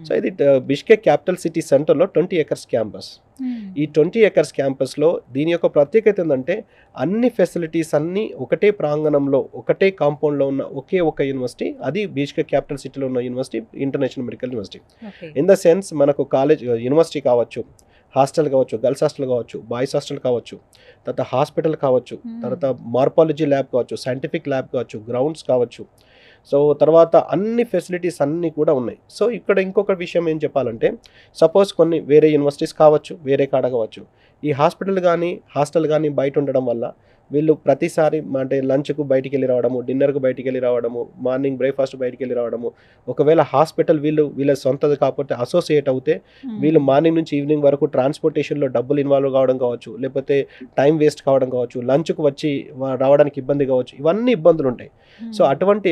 సో ఇది బిష్కెక్ క్యాపిటల్ సిటీ సెంటర్లో 20 acres క్యాంపస్. ఈ 20 acres క్యాంపస్లో దీని యొక్క ప్రత్యేకత ఏంటంటే అన్ని ఫెసిలిటీస్ అన్నీ ఒకటే ప్రాంగణంలో ఒకటే కాంపౌండ్లో ఉన్న ఒకే ఒక యూనివర్సిటీ, అది బిష్కెక్ క్యాపిటల్ సిటీలో ఉన్న university international medical university. In the sense మనకు కాలేజ్ యూనివర్సిటీ కావచ్చు, హాస్టల్ కావచ్చు, గర్ల్స్ హాస్టల్ కావచ్చు, బాయ్స్ హాస్టల్ కావచ్చు, తర్వాత హాస్పిటల్ కావచ్చు, తర్వాత మార్పాలజీ ల్యాబ్ కావచ్చు, సైంటిఫిక్ ల్యాబ్ కావచ్చు, గ్రౌండ్స్ కావచ్చు. సో తర్వాత అన్ని ఫెసిలిటీస్ అన్నీ కూడా ఉన్నాయి. సో ఇక్కడ ఇంకొక విషయం ఏం చెప్పాలంటే సపోజ్ కొన్ని వేరే యూనివర్సిటీస్ కావచ్చు, వేరే కాడ కావచ్చు, ఈ హాస్పిటల్ కానీ హాస్టల్ కానీ బయట ఉండడం వల్ల వీళ్ళు ప్రతిసారి అంటే లంచ్కు బయటికి వెళ్ళి రావడము, డిన్నర్కు బయటికి వెళ్ళి రావడము, మార్నింగ్ బ్రేక్ఫాస్ట్ బయటికి వెళ్ళి రావడము. ఒకవేళ హాస్పిటల్ వీళ్ళ సొంతది కాకపోతే అసోసియేట్ అవుతే వీళ్ళు మార్నింగ్ నుంచి ఈవినింగ్ వరకు ట్రాన్స్పోర్టేషన్లో డబ్బులు ఇన్వాల్వ్ కావడం కావచ్చు, లేకపోతే టైం వేస్ట్ కావడం కావచ్చు, లంచ్కు వచ్చి రావడానికి ఇబ్బంది కావచ్చు, ఇవన్నీ ఇబ్బందులు ఉంటాయి. సో ఎటువంటి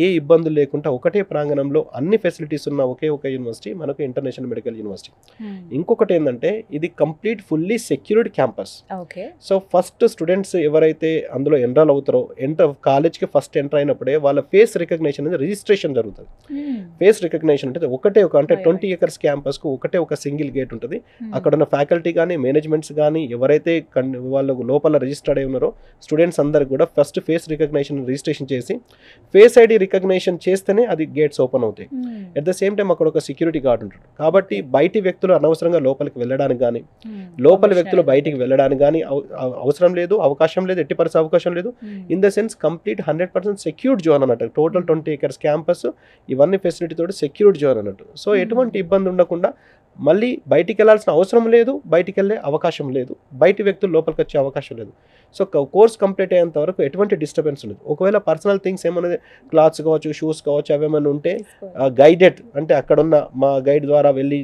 ఏ ఇబ్బందులు లేకుండా ఒకటే ప్రాంగణంలో అన్ని ఫెసిలిటీస్ ఉన్న ఒకే ఒక యూనివర్సిటీ మనకు ఇంటర్నేషనల్ మెడికల్ యూనివర్సిటీ. ఇంకొకటి ఏంటంటే ఇది complete fully secured campus. So first students ఎవరైతే అందులో ఎన్రోల్ అవుతారో కాలేజ్కి ఫస్ట్ ఎంటర్ అయినప్పుడే వాళ్ళ ఫేస్ రికగ్నిషన్ అనేది రిజిస్ట్రేషన్ జరుగుతుంది. ఫేస్ రికగ్నిషన్ అంటే అంటే 20 acres క్యాంపస్కు ఒకటే ఒక సింగిల్ గేట్ ఉంటుంది. అక్కడ ఉన్న ఫ్యాకల్టీ కానీ మేనేజ్మెంట్స్ కానీ ఎవరైతే వాళ్ళకు లోపల రిజిస్టర్డ్ అయి ఉన్నారో స్టూడెంట్స్ అందరికి కూడా ఫస్ట్ ఫేస్ రికగ్నిషన్ రిజిస్ట్రేషన్ చేసి ఫేస్ ఐడి రికగ్నిషన్ చేస్తేనే అది గేట్స్ ఓపెన్ అవుతాయి. అట్ ద సేమ్ టైం అక్కడ ఒక సెక్యూరిటీ గార్డ్ ఉంటాడు. కాబట్టి బయటి వ్యక్తులు అనవసరంగా లోపలికి వెళ్ళడానికి కానీ లోపల వ్యక్తులు బయటికి వెళ్ళడానికి కానీ అవసరం లేదు, అవకాశం లేదు, ఎట్టి పరిస్థితి అవకాశం లేదు. In the sense complete 100% secured zone అన్నట్టు. టోటల్ 20 acres క్యాంపస్ ఇవన్నీ ఫెసిలిటీ తోటి సెక్యూర్డ్ జోన్ అన్నట్టు. సో ఎటువంటి ఇబ్బంది ఉండకుండా మళ్ళీ బయటికి వెళ్ళాల్సిన అవసరం లేదు, బయటికి వెళ్ళే అవకాశం లేదు, బయటి వ్యక్తులు లోపలికి వచ్చే అవకాశం లేదు. సో కోర్స్ కంప్లీట్ అయ్యేంత వరకు ఎటువంటి డిస్టర్బెన్స్ ఉండదు. ఒకవేళ పర్సనల్ థింగ్స్ ఏమైనా క్లాత్స్ కావచ్చు, షూస్ కావచ్చు, అవి ఏమైనా ఉంటే గైడెడ్ అంటే అక్కడున్న మా గైడ్ ద్వారా వెళ్ళి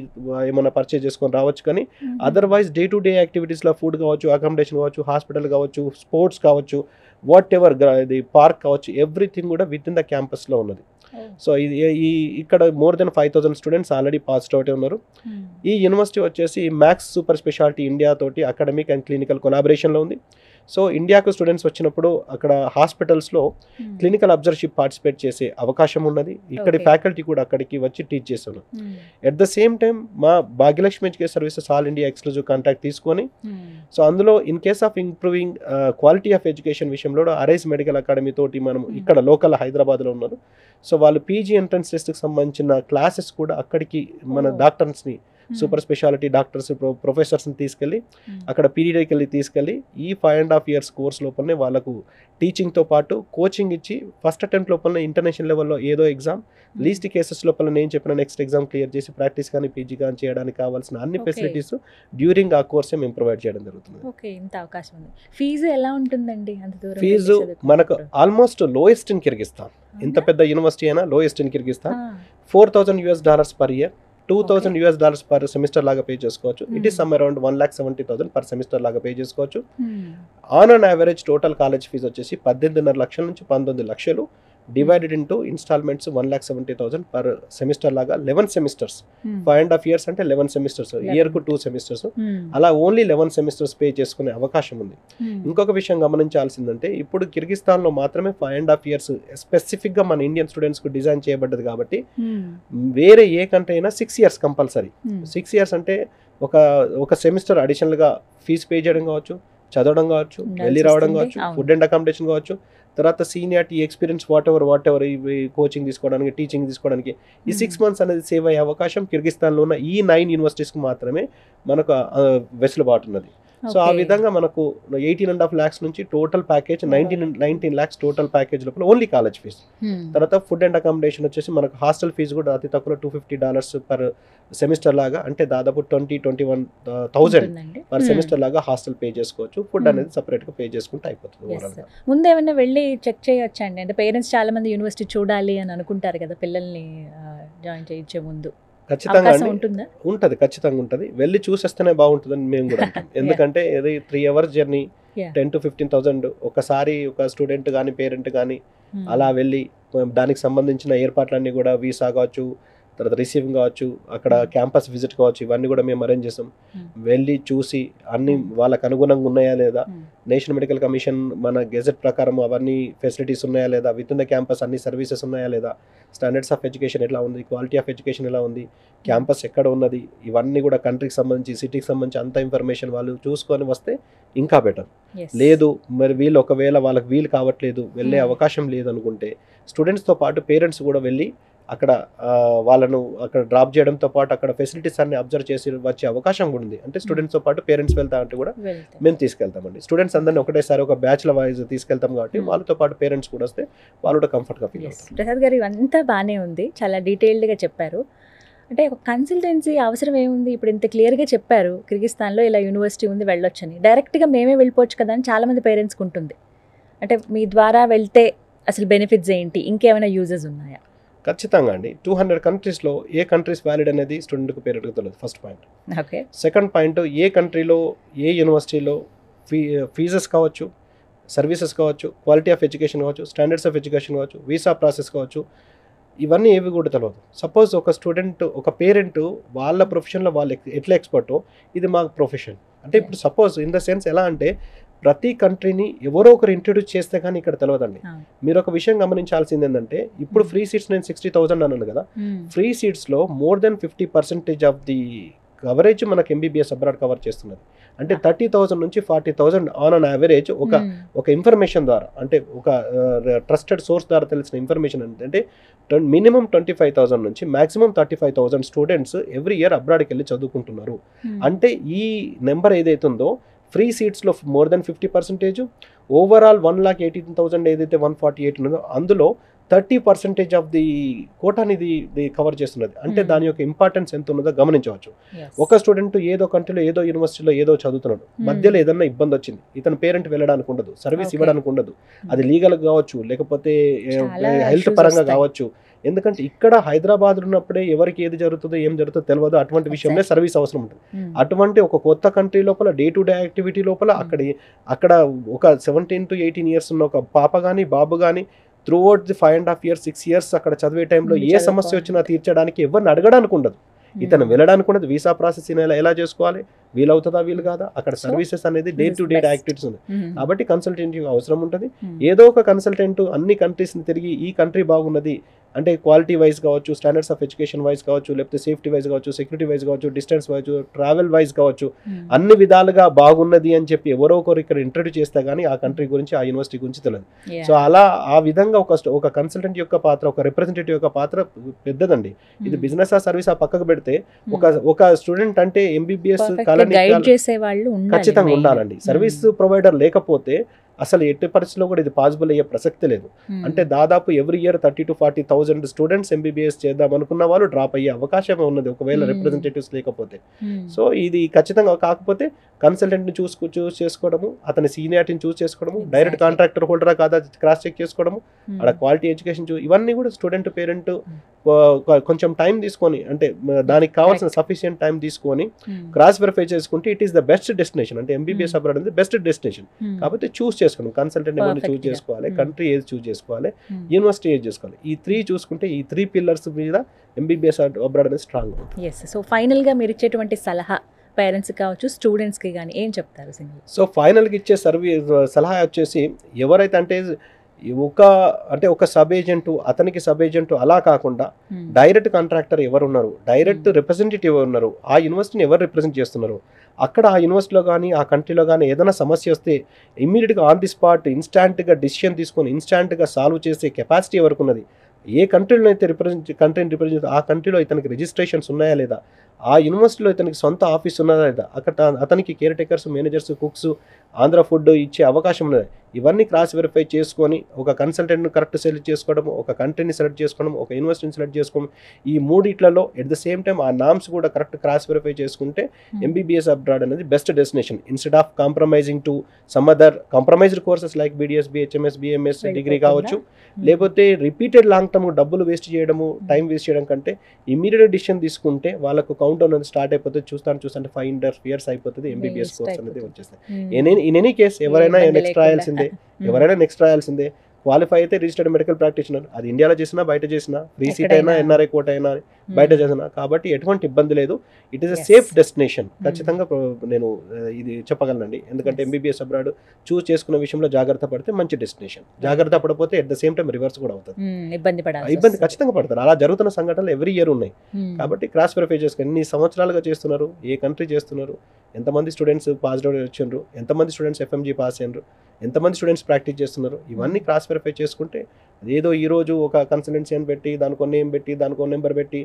ఏమైనా పర్చేజ్ చేసుకొని రావచ్చు. కానీ అదర్వైజ్ డే టు డే యాక్టివిటీస్లో ఫుడ్ కావచ్చు, అకామిడేషన్ కావచ్చు, హాస్పిటల్ కావచ్చు, స్పోర్ట్స్ కావచ్చు, వాట్ ఎవర్ ఇది పార్క్ కావచ్చు, ఎవ్రీథింగ్ కూడా విత్ ఇన్ ద క్యాంపస్లో ఉన్నది. సో ఇక్కడ more than 5,000 students already passed out ఉన్నారు. ఈ యూనివర్సిటీ వచ్చేసి మ్యాక్స్ సూపర్ స్పెషాలిటీ ఇండియా తోటి అకాడమిక్ అండ్ క్లినికల్ కొలాబరేషన్లో ఉంది. సో ఇండియాకు స్టూడెంట్స్ వచ్చినప్పుడు అక్కడ హాస్పిటల్స్లో క్లినికల్ అబ్జర్వర్షిప్ పార్టిసిపేట్ చేసే అవకాశం ఉన్నది. ఇక్కడి ఫ్యాకల్టీ కూడా అక్కడికి వచ్చి టీచ్ చేస్తున్నారు. ఎట్ ద సేమ్ టైం మా Bhagyalakshmi education services all India exclusive contract తీసుకొని సో అందులో in case of improving quality of education విషయంలో అరైజ్ మెడికల్ అకాడమీ తోటి మనం ఇక్కడ లోకల్ హైదరాబాద్లో ఉన్నారు. సో వాళ్ళు పీజీ ఎంట్రన్స్ టెస్ట్కి సంబంధించిన క్లాసెస్ కూడా అక్కడికి మన డాక్టర్స్ని సూపర్ స్పెషాలిటీ డాక్టర్స్ ప్రొఫెసర్స్ని తీసుకెళ్ళి అక్కడ పీరియడ్కి వెళ్ళి తీసుకెళ్ళి ఈ 5.5 years కోర్స్ లోపలనే వాళ్ళకు టీచింగ్తో పాటు కోచింగ్ ఇచ్చి ఫస్ట్ అటెంప్ట్ లోపలనే ఇంటర్నేషనల్ లెవెల్లో ఏదో ఎగ్జామ్ లీస్ట్ కేసెస్ లోపల నేను చెప్పిన నెక్స్ట్ ఎగ్జామ్ క్లియర్ చేసి ప్రాక్టీస్ కానీ పీజీ కానీ చేయడానికి కావాల్సిన అన్ని ఫెసిలిటీస్ డ్యూరింగ్ ఆ కోర్సే మేము ప్రొవైడ్ చేయడం జరుగుతుంది. ఇంత అవకాశం ఉంది. ఫీజు ఎలా ఉంటుందండి? ఫీజు మనకు ఆల్మోస్ట్ లోయెస్ట్ ఇన్ కిర్గిస్తాన్. ఇంత పెద్ద యూనివర్సిటీ అయినా lowest in Kyrgyzstan. $4,000 per year, $2,000 per semester లాగా పే చేసుకోవచ్చు. It is some around 1,70,000 per semester లాగా పే చేసుకోవచ్చు. On average total college fees వచ్చేసి 18.5 లక్షల నుంచి 19 లక్షలు. Divided into instalments 1,70,000 per semester లాగా 11 సెమిస్టర్స్ 5.5 years అంటే 11 సెమిస్టర్స్, ఇయర్కు 2 సెమిస్టర్స్, అలా ఓన్లీ 11 సెమిస్టర్స్ పే చేసుకునే అవకాశం ఉంది. ఇంకొక విషయం గమనించాల్సిందంటే ఇప్పుడు కిర్గిస్తాన్లో మాత్రమే 5.5 years స్పెసిఫిక్గా మన ఇండియన్ స్టూడెంట్స్కు డిజైన్ చేయబడ్డది కాబట్టి వేరే ఏ కంట్రీ అయినా 6 years కంపల్సరీ. 6 years అంటే ఒక సెమిస్టర్ అడిషనల్గా ఫీజు పే చేయడం కావచ్చు, చదవడం కావచ్చు, వెళ్ళి రావడం కావచ్చు, ఫుడ్ అండ్ అకామిడేషన్ కావచ్చు, తర్వాత సీనియారిటీ ఎక్స్పీరియన్స్ వాట్ ఎవర్ ఇవి కోచింగ్ తీసుకోవడానికి, టీచింగ్ తీసుకోవడానికి ఈ 6 months అనేది సేవ్ అయ్యే అవకాశం కిర్గిస్తాన్లో ఉన్న ఈ 9 యూనివర్సిటీస్కి మాత్రమే మనకు వెసులుబాటు ఉన్నది. సో ఆ విధంగా మనకు 18.5 lakhs నుంచి total package 19 lakhs total package లోపల ఓన్లీ కాలేజ్ ఫీజు. తర్వాత ఫుడ్ అండ్ అకామిడేషన్ వచ్చేసి మనకు హాస్టల్ ఫీజు కూడా అతి తక్కువ $250 పర్ సెమిస్టర్ లాగా, అంటే దాదాపు 21,000 పర్ సెమిస్టర్ లాగా హాస్టల్ పే చేసుకోవచ్చు. ఫుడ్ అనేది సపరేట్ గా పే చేసుకుంటే అయిపోతుంది. ముందు ఏమైనా వెళ్ళి చెక్ చేయొచ్చండి, అంటే పేరెంట్స్ చాలా మంది యూనివర్సిటీ చూడాలి అని అనుకుంటారు కదా పిల్లల్ని జాయిన్ చేయించే ముందు. ఖచ్చితంగా ఉంటుంది, ఖచ్చితంగా ఉంటుంది. వెళ్ళి చూసేస్తేనే బాగుంటుందని మేము కూడా అంటాం. ఎందుకంటే ఇది 3 hours జర్నీ, 10,000 to 15,000 ఒకసారి ఒక స్టూడెంట్ కానీ పేరెంట్ కానీ అలా వెళ్ళి దానికి సంబంధించిన ఏర్పాట్లన్నీ కూడా వీసా కావచ్చు, తర్వాత రిసీవింగ్ కావచ్చు, అక్కడ క్యాంపస్ విజిట్ కావచ్చు, ఇవన్నీ కూడా మేము అరేంజ్ చేస్తాం. వెళ్ళి చూసి అన్ని వాళ్ళకు అనుగుణంగా ఉన్నాయా లేదా, నేషనల్ మెడికల్ కమిషన్ మన గెజెట్ ప్రకారం అవన్నీ ఫెసిలిటీస్ ఉన్నాయా లేదా, విత్ ఇన్ ద క్యాంపస్ అన్ని సర్వీసెస్ ఉన్నాయా లేదా, స్టాండర్డ్స్ ఆఫ్ ఎడ్యుకేషన్ ఎట్లా ఉంది, క్వాలిటీ ఆఫ్ ఎడ్యుకేషన్ ఎలా ఉంది, క్యాంపస్ ఎక్కడ ఉన్నది, ఇవన్నీ కూడా కంట్రీకి సంబంధించి సిటీకి సంబంధించి అంత ఇన్ఫర్మేషన్ వాళ్ళు చూసుకొని వస్తే ఇంకా బెటర్. లేదు మరి వీళ్ళు ఒకవేళ వాళ్ళకి వీలు కావట్లేదు, వెళ్ళే అవకాశం లేదు అనుకుంటే స్టూడెంట్స్తో పాటు పేరెంట్స్ కూడా వెళ్ళి అక్కడ వాళ్ళను అక్కడ డ్రాప్ చేయడంతో పాటు అక్కడ ఫెసిలిటీస్ అన్ని అబ్జర్వ్ చేసి వచ్చే అవకాశం కూడా ఉంది. అంటే స్టూడెంట్స్తో పాటు పేరెంట్స్ వెళ్తా అంటే కూడా మేము తీసుకెళ్తామండి. స్టూడెంట్స్ అందరినీ ఒకటేసారి ఒక బ్యాచ్ల వైజ్ తీసుకెళ్తాం కాబట్టి వాళ్ళతో పాటు పేరెంట్స్ కూడా వస్తే వాళ్ళు కూడా కంఫర్ట్గా ఫీల్ అవుతారు. ప్రసాద్ గారు ఇవంతా బాగానే ఉంది, చాలా డీటెయిల్డ్గా చెప్పారు. అంటే ఒక కన్సల్టెన్సీ అవసరం ఏముంది? ఇప్పుడు ఇంత క్లియర్గా చెప్పారు కిర్గిస్తాన్లో ఇలా యూనివర్సిటీ ఉంది వెళ్ళొచ్చని, డైరెక్ట్గా మేమే వెళ్ళిపోవచ్చు కదా అని చాలామంది పేరెంట్స్కి ఉంటుంది. అంటే మీ ద్వారా వెళ్తే అసలు బెనిఫిట్స్ ఏంటి, ఇంకేమైనా యూజెస్ ఉన్నాయా? ఖచ్చితంగా అండి. 200 కంట్రీస్లో ఏ కంట్రీస్ వ్యాలిడ్ అనేది స్టూడెంట్కి పేరెంట్కి తెలియదు, first point. Okay. Second point, ఏ కంట్రీలో ఏ యూనివర్సిటీలో ఫీజెస్ కావచ్చు, సర్వీసెస్ కావచ్చు, క్వాలిటీ ఆఫ్ ఎడ్యుకేషన్ కావచ్చు, స్టాండర్డ్స్ ఆఫ్ ఎడ్యుకేషన్ కావచ్చు, వీసా ప్రాసెస్ కావచ్చు, ఇవన్నీ ఏవి కూడా తెలియదు. సపోజ్ ఒక స్టూడెంట్ ఒక పేరెంట్ వాళ్ళ ప్రొఫెషన్లో వాళ్ళు ఎట్లా ఎక్స్పర్టో ఇది మా ప్రొఫెషన్. అంటే ఇప్పుడు సపోజ్ ఇన్ ద సెన్స్ ఎలా అంటే ప్రతి కంట్రీని ఎవరో ఒకరు ఇంట్రడ్యూస్ చేస్తే కానీ ఇక్కడ తెలియదండి. మీరు ఒక విషయం గమనించాల్సింది ఏంటంటే ఇప్పుడు ఫ్రీ సీట్స్ నేను 60,000 అన్నాను కదా, ఫ్రీ సీట్స్లో more than 50% of the coverage మనకు ఎంబీబీఎస్ అబ్రాడ్ కవర్ చేస్తున్నది. అంటే 30,000 నుంచి 40,000 ఆన్ అన్ యావరేజ్ ఒక ఇన్ఫర్మేషన్ ద్వారా, అంటే ఒక ట్రస్టెడ్ సోర్స్ ద్వారా తెలిసిన ఇన్ఫర్మేషన్ అంటే మినిమం 25,000 నుంచి మాక్సిమం 35,000 స్టూడెంట్స్ ఎవ్రీ ఇయర్ అబ్రాడ్కి వెళ్ళి చదువుకుంటున్నారు. అంటే ఈ నెంబర్ ఏదైతే ఉందో ఫ్రీ సీట్స్లో మోర్ దెన్ 50%, ఓవరాల్ 1,18,000 ఏదైతే 148 ఉన్నదో అందులో 30% ఆఫ్ ది కోటాని ఇది కవర్ చేస్తున్నది. అంటే దాని యొక్క ఇంపార్టెన్స్ ఎంత ఉన్నదో గమనించవచ్చు. ఒక స్టూడెంట్ ఏదో కంట్రీలో ఏదో యూనివర్సిటీలో ఏదో చదువుతున్నాడు, మధ్యలో ఏదన్నా ఇబ్బంది వచ్చింది, ఇతను పేరెంట్ వెళ్ళడానికి ఉండదు, సర్వీస్ ఇవ్వడానికి ఉండదు, అది లీగల్ కావచ్చు లేకపోతే హెల్త్ పరంగా కావచ్చు. ఎందుకంటే ఇక్కడ హైదరాబాద్ ఉన్నప్పుడే ఎవరికి ఏది జరుగుతుందో ఏం జరుగుతుందో తెలియదు, అటువంటి విషయంలో సర్వీస్ అవసరం ఉంటుంది. అటువంటి ఒక కొత్త కంట్రీ లోపల డే టు డే యాక్టివిటీ లోపల అక్కడ ఒక 17 to 18 years ఉన్న ఒక పాప కానీ బాబు కానీ త్రూఅవుట్ ది 5.5 years 6 years అక్కడ చదివే టైంలో ఏ సమస్య వచ్చినా తీర్చడానికి ఎవరిని అడగడానికి ఉండదు, ఇతను వెళ్ళడానికి ఉండదు. వీసా ప్రాసెస్ ఎలా చేసుకోవాలి, వీలవుతుందా వీలు కాదా, అక్కడ సర్వీసెస్ అనేది డే టు డే యాక్టివిటీస్ ఉంది. కాబట్టి కన్సల్టెంట్ అవసరం ఉంటుంది. ఏదో ఒక కన్సల్టెంట్ అన్ని కంట్రీస్ని తిరిగి ఈ కంట్రీ బాగున్నది అంటే క్వాలిటీ వైజ్ కావచ్చు, స్టాండర్డ్స్ ఆఫ్ ఎడ్యుకేషన్ వైజ్ కావచ్చు, లేకపోతే సేఫ్టీ వైజ్ కావచ్చు, సెక్యూరిటీ వైజ్ కావచ్చు, డిస్టెన్స్ వైజ్, ట్రావెల్ వైజ్ కావచ్చు, అన్ని విధాలుగా బాగున్నది అని చెప్పి ఎవరో ఒకరు ఇక్కడ ఇంట్రడ్యూస్ చేస్తే కానీ ఆ కంట్రీ గురించి ఆ యూనివర్సిటీ గురించి తెలియదు. సో అలా ఆ విధంగా ఒక కన్సల్టెంట్ యొక్క పాత్ర, ఒక రిప్రజెంటేటివ్ యొక్క పాత్ర పెద్దదండి. ఇది బిజినెస్ ఆ సర్వీస్ ఆ పక్కకు పెడితే ఒక స్టూడెంట్ అంటే ఎంబీబీఎస్ ఖచ్చితంగా ఉండాలండి. సర్వీస్ ప్రొవైడర్ లేకపోతే అసలు ఎట్టి పరిస్థితుల్లో కూడా ఇది పాసిబుల్ అయ్యే ప్రసక్తి లేదు. అంటే దాదాపు every year 30,000 to 40,000 students MBBS చేద్దాం అనుకున్న వాళ్ళు డ్రాప్ అయ్యే అవకాశం ఉన్నది ఒకవేళ రిప్రజెంటేటివ్స్ లేకపోతే. సో ఇది ఖచ్చితంగా, కాకపోతే కన్సల్టెంట్ని చూస్ చేసుకోవడము, అతని సీనియారిటీని చూస్ చేసుకోవడము, డైరెక్ట్ కాంట్రాక్టర్ హోల్డరా కాదా క్రాస్ చెక్ చేసుకోవడము, అక్కడ క్వాలిటీ ఎడ్యుకేషన్ ఇవన్నీ కూడా స్టూడెంట్ పేరెంట్ కొంచెం టైం తీసుకొని, అంటే దానికి కావాల్సిన సఫిషియంట్ టైం తీసుకొని క్రాస్ వెరిఫై చేసుకుంటే it is the best destination. అంటే ఎంబీబీఎస్ అబ్రాడ్ అనేది బెస్ట్ డెస్టినేషన్ కాబట్టి చూస్ చేసుకోండి, కన్సల్టెంట్ ఎవరిని చూస్ Perfect గా. చేసుకోవాలి, Hmm. కంట్రీ ఏది చూస్ చేసుకోవాలి, యూనివర్సిటీ ఏది చేసుకోవాలి. ఈ 3 చూసుకుంటే ఈ 3 పిల్లర్స్ మీద ఎంబీబీఎస్ అబ్రాడ్ అనేది స్ట్రాంగ్ ఉంటుంది. ఎస్. సో ఫైనల్గా మీరు ఇచ్చేటువంటి సలహా పేరెంట్స్కి కావచ్చు, స్టూడెంట్స్కి కానీ ఏం చెప్తారు సింగిల్? సో ఫైనల్గా ఇచ్చే సలహా వచ్చేసి, ఎవరైతే ఒక సబ్ ఏజెంట్, అతనికి సబ్ ఏజెంట్ అలా కాకుండా డైరెక్ట్ కాంట్రాక్టర్ ఎవరు ఉన్నారు, డైరెక్ట్ రిప్రజెంటేటివ్ ఎవరు ఉన్నారు, ఆ యూనివర్సిటీని ఎవరు రిప్రజెంట్ చేస్తున్నారు, అక్కడ ఆ యూనివర్సిటీలో కానీ ఆ కంట్రీలో కానీ ఏదైనా సమస్య వస్తే ఇమ్మీడియట్గా ఆన్ ది స్పాట్ ఇన్స్టాంట్గా డిసిషన్ తీసుకొని ఇన్స్టాంట్గా సాల్వ్ చేసే కెపాసిటీ ఎవరికి ఉన్నది, ఏ కంట్రీలో అయితే కంట్రీని రిప్రజెంట్ ఆ కంట్రీలో ఇతనికి రిజిస్ట్రేషన్స్ ఉన్నాయా లేదా, ఆ యూనివర్సిటీలో ఇతనికి సొంత ఆఫీస్ ఉన్నదా లేదా, అక్కడ అతనికి caretakers, managers, cooks, Andhra food ఇచ్చే అవకాశం ఉన్నది. ఇవన్నీ క్రాస్ వెరిఫై చేసుకొని ఒక కన్సల్టెంట్ను కరెక్ట్ సెలెక్ట్ చేసుకోవడం, ఒక కంట్రీని సెలెక్ట్ చేసుకోవడం, ఒక యూనివర్సిటీని సెలెక్ట్ చేసుకోవడం, ఈ మూడిట్లలో ఎట్ ద సేమ్ టైం ఆ నామ్స్ కూడా కరెక్ట్ క్రాస్ వెరిఫై చేసుకుంటే ఎంబీబీఎస్ అబ్రాడ్ అనేది best destination. Instead of compromising to some other compromised courses like BDS, BHMS, BMS degree కావచ్చు, లేకపోతే రిపీటెడ్ లాంగ్ టర్మ్ డబ్బులు వేస్ట్ చేయడము, టైం వేస్ట్ చేయడం కంటే ఇమీడియట్ డిసిషన్ తీసుకుంటే వాళ్ళకు కౌంట్ డౌన్ అనేది స్టార్ట్ అయిపోతుంది. చూస్తుంటే 5 years అయిపోతుంది, ఎంబీబీఎస్ కోర్స్ అనేది వచ్చేస్తాయి. ఇన్ ఎనీ కేస్ ఎవరైనా నెక్స్ట్ రాయాల్సిందే, ఎవరైనా నెక్స్ట్ రాయాల్సిందే. క్వాలిఫై అయితే రిజిస్టర్డ్ మెడికల్ ప్రాక్టీషనర్, అది ఇండియాలో చేసినా బయట చేసినా, ఫ్రీ సీట్ అయినా ఎన్ఆర్ఐ కోట అయినా బయట చేసినా, కాబట్టి ఎటువంటి ఇబ్బంది లేదు. It is a safe destination. ఖచ్చితంగా నేను ఇది చెప్పగలనండి. ఎందుకంటే ఎంబీబీఎస్ అబ్రాడ్ చూస్ చేసుకునే విషయంలో జాగ్రత్త పడితే మంచి డెస్టినేషన్, జాగ్రత్త పడకపోతే at the same time reverse కూడా అవుతుంది, ఇబ్బంది ఖచ్చితంగా పడతారు. అలా జరుగుతున్న సంఘటనలు ఎవ్రీ ఇయర్ ఉన్నాయి. కాబట్టి క్రాస్ వెరిఫై చేసుకుని ఎన్ని సంవత్సరాలుగా చేస్తున్నారు, ఏ కంట్రీ చేస్తున్నారు, ఎంతమంది స్టూడెంట్స్ పాస్ అవుట్ వచ్చిండ్రు, ఎంతమంది స్టూడెంట్స్ ఎఫ్ఎంజీ పాస్ అయినరు, ఎంతమంది స్టూడెంట్స్ ప్రాక్టీస్ చేస్తున్నారు, ఇవన్నీ క్రాస్ వెరిఫై చేసుకుంటే అదేదో ఈరోజు ఒక కన్సల్టెన్సీ అని పెట్టి దానికి నేమ్ పెట్టి దానికి నెంబర్ పెట్టి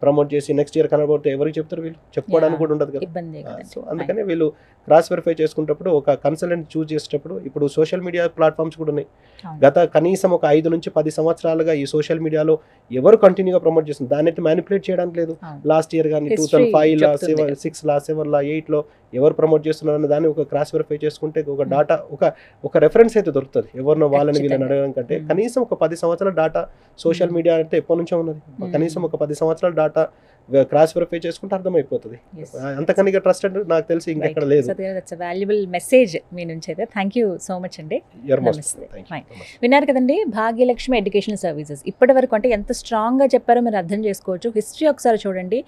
ప్రమోట్ చేసి నెక్స్ట్ ఇయర్ కనబడితే ఎవరికి చెప్తారు, వీళ్ళు చెప్పుకోవడానికి కూడా ఉండదు కదా. సో అందుకనే వీళ్ళు క్రాస్ వెరిఫై చేసుకునేటప్పుడు ఒక కన్సల్టెంట్ చూస్ చేసేటప్పుడు, ఇప్పుడు సోషల్ మీడియా ప్లాట్ఫామ్స్ కూడా ఉన్నాయి. గత కనీసం ఒక 5 నుంచి 10 సంవత్సరాలుగా ఈ సోషల్ మీడియాలో ఎవరు కంటిన్యూగా ప్రమోట్ చేస్తుంది, దాన్ని అయితే మ్యానిపులేట్ చేయడానికి లేదు. లాస్ట్ ఇయర్ కానీ 2005 6 7 8 ఎవరు ప్రమోట్ చేస్తున్నారు అనే దాన్ని ఒక క్రాస్ వెరిఫై చేసుకుంటే ఒక డాటా ఒక రెఫరెన్స్ అయితే దొరుకుతుంది. ఎవరినో వాళ్ళని వీళ్ళని అడగడం కంటే కనీసం ఒక 10 సంవత్సరాల డాటా సోషల్ మీడియా అంటే ఎప్పటి నుంచో ఉన్నది. కనీసం ఒక 10 సంవత్సరాల డాటా క్రాస్ వెరిఫై చేసుకుంటే అర్థమైపోతుంది. అంతకనిగా ట్రస్ట్ అంటే నాకు తెలిసి ఇంకెక్కడ లేదు. వాల్యుబుల్ మెసేజ్ మీ నుంచి అయితే. థ్యాంక్ యూ సో మచ్ అండి. విన్నారు కదండి, భాగ్యలక్ష్మి ఎడ్యుకేషనల్ సర్వీసెస్. ఇప్పటి వరకు అంటే ఎంత స్ట్రాంగ్గా చెప్పారో మీరు అర్థం చేసుకోవచ్చు. హిస్టరీ ఒకసారి చూడండి,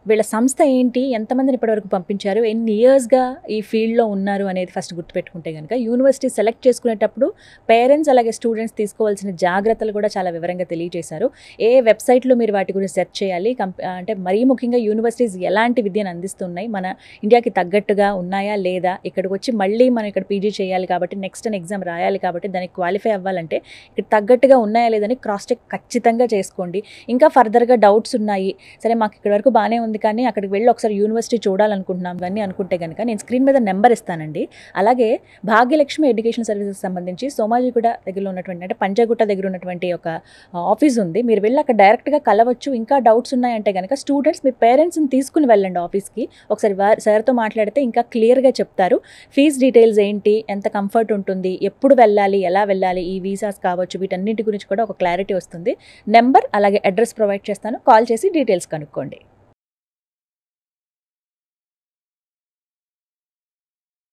వీళ్ళ సంస్థ ఏంటి, ఎంతమందిని ఇప్పటివరకు పంపించారు, ఎన్ని ఇయర్స్గా ఈ ఫీల్డ్లో ఉన్నారు అనేది ఫస్ట్ గుర్తుపెట్టుకుంటే కనుక యూనివర్సిటీ సెలెక్ట్ చేసుకునేటప్పుడు పేరెంట్స్ అలాగే స్టూడెంట్స్ తీసుకోవాల్సిన జాగ్రత్తలు కూడా చాలా వివరంగా తెలియజేశారు. ఏ వెబ్సైట్లో మీరు వాటి గురించి సెర్చ్ చేయాలి, అంటే మరీ ముఖ్యంగా యూనివర్సిటీస్ ఎలాంటి విద్యను అందిస్తున్నాయి, మన ఇండియాకి తగ్గట్టుగా ఉన్నాయా లేదా, ఇక్కడికి వచ్చి మళ్ళీ మనం ఇక్కడ పీజీ చేయాలి కాబట్టి నెక్స్ట్ ఎగ్జామ్ రాయాలి కాబట్టి దానికి క్వాలిఫై అవ్వాలంటే ఇక్కడ తగ్గట్టుగా ఉన్నాయా లేదని క్రాస్ చెక్ ఖచ్చితంగా చేసుకోండి. ఇంకా ఫర్దర్గా డౌట్స్ ఉన్నాయి, సరే మాకు ఇక్కడ వరకు బాగానే ఉంది కానీ అక్కడికి వెళ్ళి ఒకసారి యూనివర్సిటీ చూడాలనుకుంటున్నాం కానీ అనుకుంటే కనుక నేను స్క్రీన్ మీద నెంబర్ ఇస్తానండి. అలాగే భాగ్యలక్ష్మి ఎడ్యుకేషన్ సర్వీసెస్ సంబంధించి సోమాజిగూడ దగ్గరలో ఉన్నటువంటి అంటే పంజాగుట్ట దగ్గర ఉన్నటువంటి ఒక ఆఫీస్ ఉంది. మీరు వెళ్ళి అక్కడ డైరెక్ట్గా కలవచ్చు. ఇంకా డౌట్స్ ఉన్నాయంటే కనుక స్టూడెంట్స్ మీ పేరెంట్స్ని తీసుకుని వెళ్ళండి ఆఫీస్కి. ఒకసారి సార్తో మాట్లాడితే ఇంకా క్లియర్గా చెప్తారు. ఫీజ్ డీటెయిల్స్ ఏంటి, ఎంత కంఫర్ట్ ఉంటుంది, ఎప్పుడు వెళ్ళాలి, ఎలా వెళ్ళాలి, ఈ వీసాస్ కావచ్చు, వీటన్నిటి గురించి కూడా ఒక క్లారిటీ వస్తుంది. నెంబర్ అలాగే అడ్రస్ ప్రొవైడ్ చేస్తాను, కాల్ చేసి డీటెయిల్స్ కనుక్కోండి.